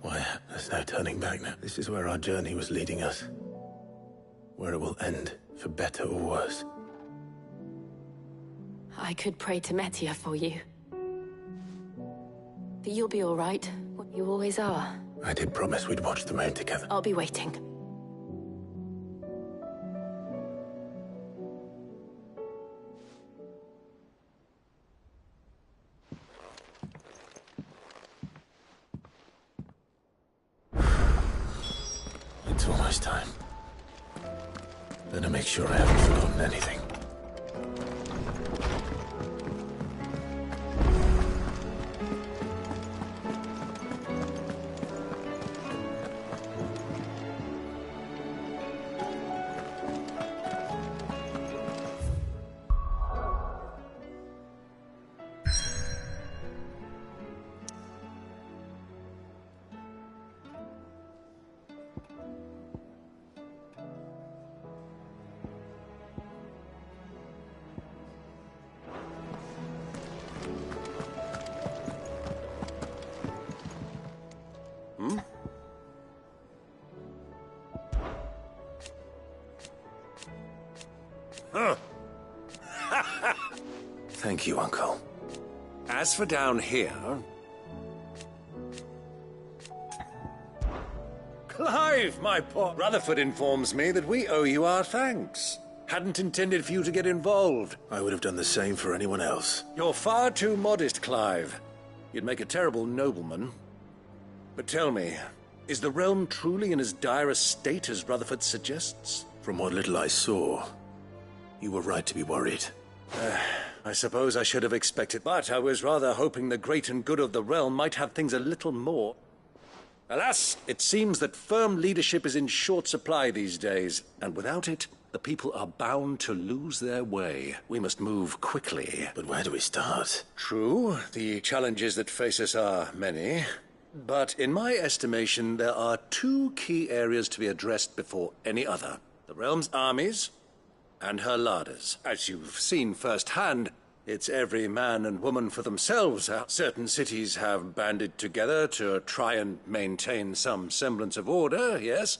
Why, there's no turning back now. This is where our journey was leading us. Where it will end, for better or worse. I could pray to Metia for you. But you'll be all right. You always are. I did promise we'd watch the moon together. I'll be waiting. It's almost time. Better make sure I haven't forgotten anything. Thank you, Uncle. As for down here... Clive, my poor... Rutherford informs me that we owe you our thanks. Hadn't intended for you to get involved. I would have done the same for anyone else. You're far too modest, Clive. You'd make a terrible nobleman. But tell me, is the realm truly in as dire a state as Rutherford suggests? From what little I saw, you were right to be worried. I suppose I should have expected, but I was rather hoping the great and good of the realm might have things a little more. Alas, it seems that firm leadership is in short supply these days, and without it, the people are bound to lose their way. We must move quickly. But where do we start? True, the challenges that face us are many. But in my estimation, there are two key areas to be addressed before any other. The realm's armies and her larders. As you've seen firsthand, it's every man and woman for themselves. Certain cities have banded together to try and maintain some semblance of order, yes?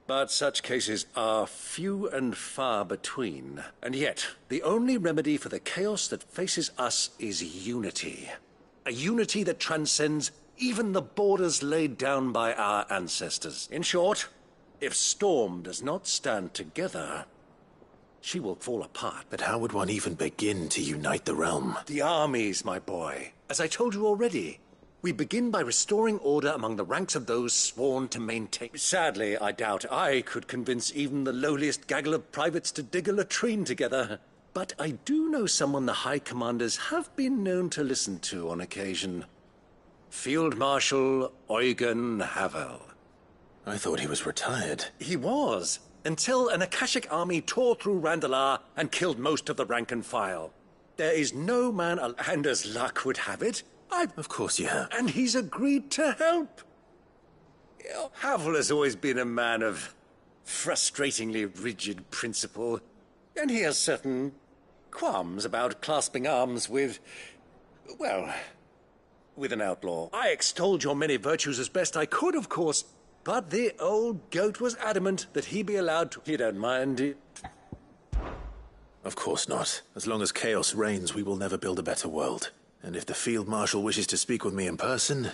But such cases are few and far between. And yet, the only remedy for the chaos that faces us is unity. A unity that transcends even the borders laid down by our ancestors. In short, if Storm does not stand together, she will fall apart. But how would one even begin to unite the realm? The armies, my boy. As I told you already, we begin by restoring order among the ranks of those sworn to maintain. Sadly, I doubt I could convince even the lowliest gaggle of privates to dig a latrine together. But I do know someone the High Commanders have been known to listen to on occasion. Field Marshal Eugen Havel. I thought he was retired. He was, until an Akashic army tore through Randalar and killed most of the rank and file. There is no man, and as luck would have it, Of course you have. And he's agreed to help. Havel has always been a man of frustratingly rigid principle, and he has certain qualms about clasping arms with, well, with an outlaw. I extolled your many virtues as best I could, of course, but the old goat was adamant that he be allowed to... You don't mind it? Of course not. As long as chaos reigns, we will never build a better world. And if the Field Marshal wishes to speak with me in person,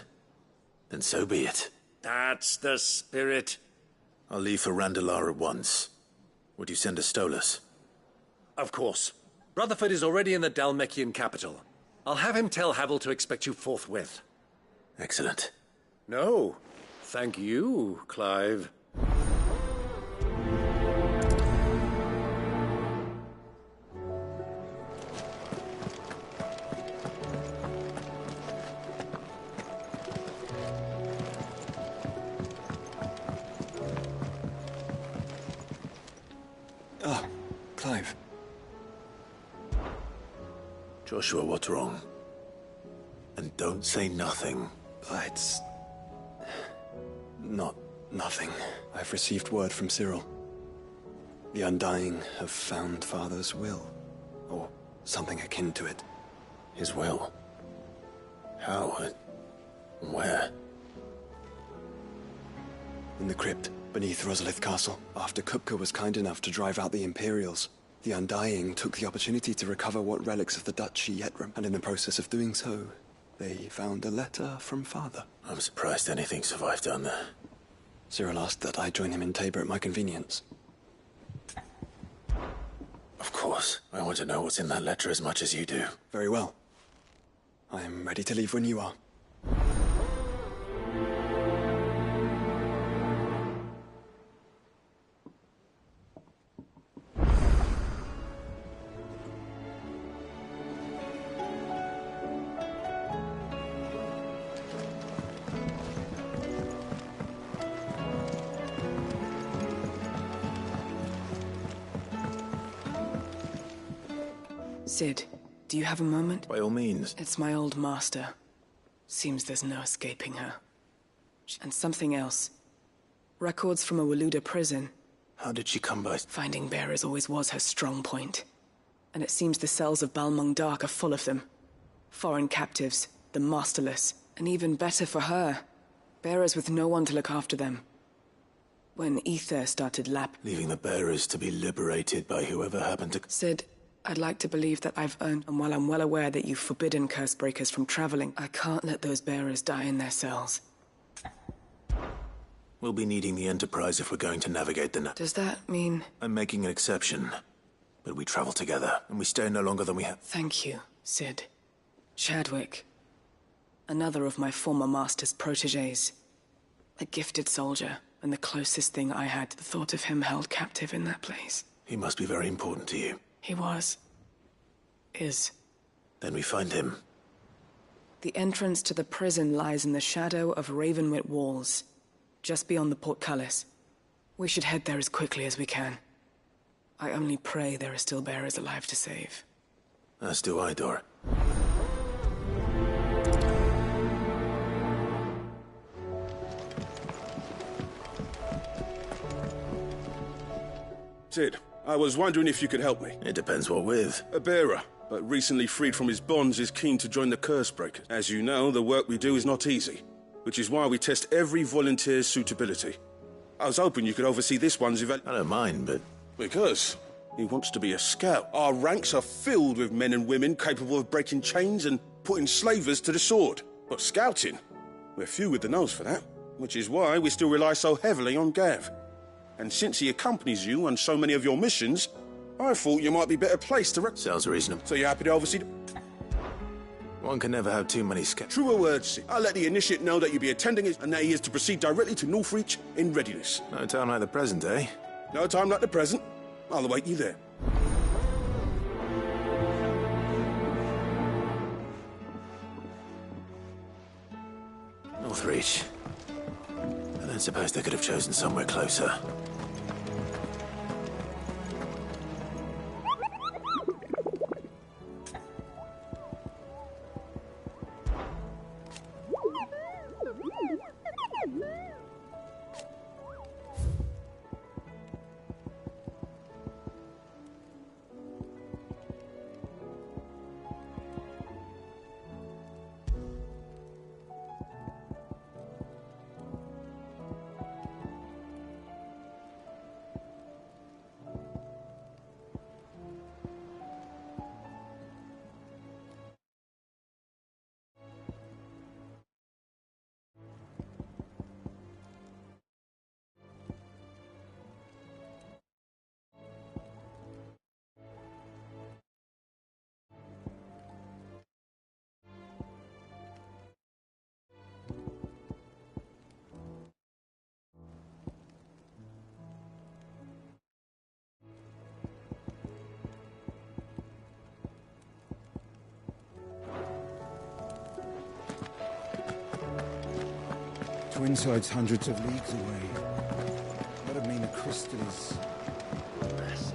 then so be it. That's the spirit. I'll leave for Randalar at once. Would you send a Stolas? Of course. Rutherford is already in the Dhalmekian capital. I'll have him tell Havel to expect you forthwith. Excellent. No, thank you, Clive. Ah, Clive. Joshua, what's wrong? And don't say nothing. It's... not nothing. I've received word from Cyril. The Undying have found Father's will, or something akin to it. His will? How and where? In the crypt, beneath Rosalith Castle. After Kupka was kind enough to drive out the Imperials, the Undying took the opportunity to recover what relics of the Duchy Yetram, and in the process of doing so, they found a letter from Father. I'm surprised anything survived down there. Cyril asked that I join him in Tabor at my convenience. Of course. I want to know what's in that letter as much as you do. Very well. I am ready to leave when you are. Cid, do you have a moment? By all means. It's my old master. Seems there's no escaping her. And something else. Records from a Waluda prison. How did she come by? Finding bearers always was her strong point. And it seems the cells of Balmung Dark are full of them. Foreign captives, the masterless, and even better for her, bearers with no one to look after them. When Ether started leaving the bearers to be liberated by whoever happened to... Cid, I'd like to believe that I've earned, and while I'm well aware that you've forbidden Cursebreakers from traveling, I can't let those bearers die in their cells. We'll be needing the Enterprise if we're going to navigate the... Does that mean... I'm making an exception. But we travel together, and we stay no longer than we have... Thank you, Cid. Chadwick. Another of my former master's protégés. A gifted soldier, and the closest thing I had to the thought of him held captive in that place. He must be very important to you. He was. Is. Then we find him. The entrance to the prison lies in the shadow of Ravenwit Walls, just beyond the portcullis. We should head there as quickly as we can. I only pray there are still bearers alive to save. As do I, Dor. Cid, I was wondering if you could help me. It depends what with. A bearer, but recently freed from his bonds, is keen to join the Cursebreakers. As you know, the work we do is not easy, which is why we test every volunteer's suitability. I was hoping you could oversee this one's I don't mind, but... Because he wants to be a scout. Our ranks are filled with men and women capable of breaking chains and putting slavers to the sword. But scouting? We're few with the nose for that, which is why we still rely so heavily on Gav. And since he accompanies you on so many of your missions, I thought you might be better placed to... Sounds reasonable. So you're happy to oversee... One can never have too many Truer words, Cid. I'll let the initiate know that you'll be attending it and that he is to proceed directly to Northreach in readiness. No time like the present, eh? No time like the present. I'll await you there. Northreach. I don't suppose they could have chosen somewhere closer. Twinside's hundreds of leagues away. That'd mean a crystal is massive.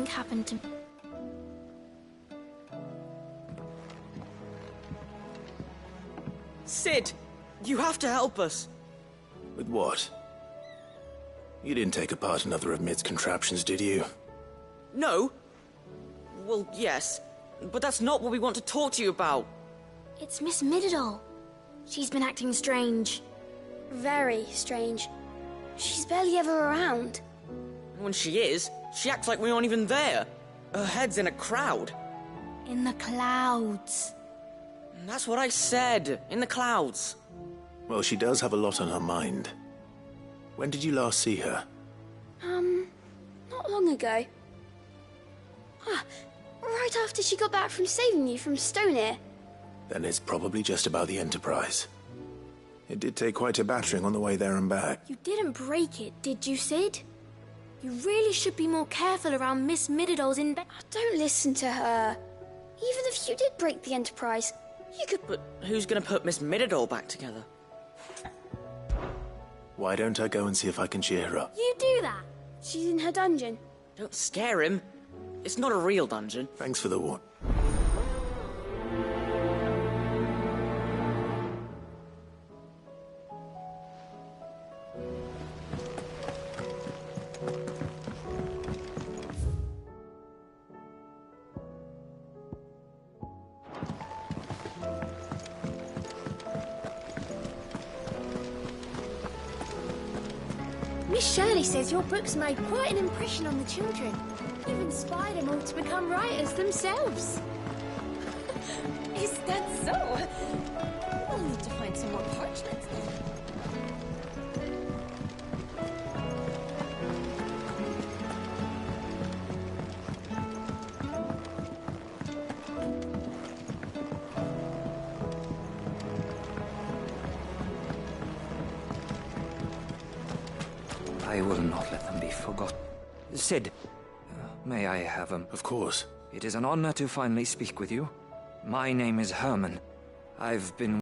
happened to... Cid! You have to help us! With what? You didn't take apart another of Mid's contraptions, did you? No? Well, yes. But that's not what we want to talk to you about. It's Miss Mididol. She's been acting strange. Very strange. She's barely ever around. When she is, she acts like we aren't even there. Her head's in a crowd. In the clouds. That's what I said. In the clouds. Well, she does have a lot on her mind. When did you last see her? Not long ago. Right after she got back from saving you from Stoneir. Then it's probably just about the Enterprise. It did take quite a battering on the way there and back. You didn't break it, did you, Cid? You really should be more careful around Miss Mididol's in bed. Don't listen to her. Even if you did break the Enterprise, you could... But who's gonna put Miss Mididol back together? Why don't I go and see if I can cheer her up? You do that. She's in her dungeon. Don't scare him. It's not a real dungeon. Thanks for the warning. Miss Shirley says your books made quite an impression on the children. You've inspired them all to become writers themselves. Is that so? We'll need to find some more parchments then. I will not let them be forgotten. Cid, may I have him? Of course. It is an honor to finally speak with you. My name is Herman. I've been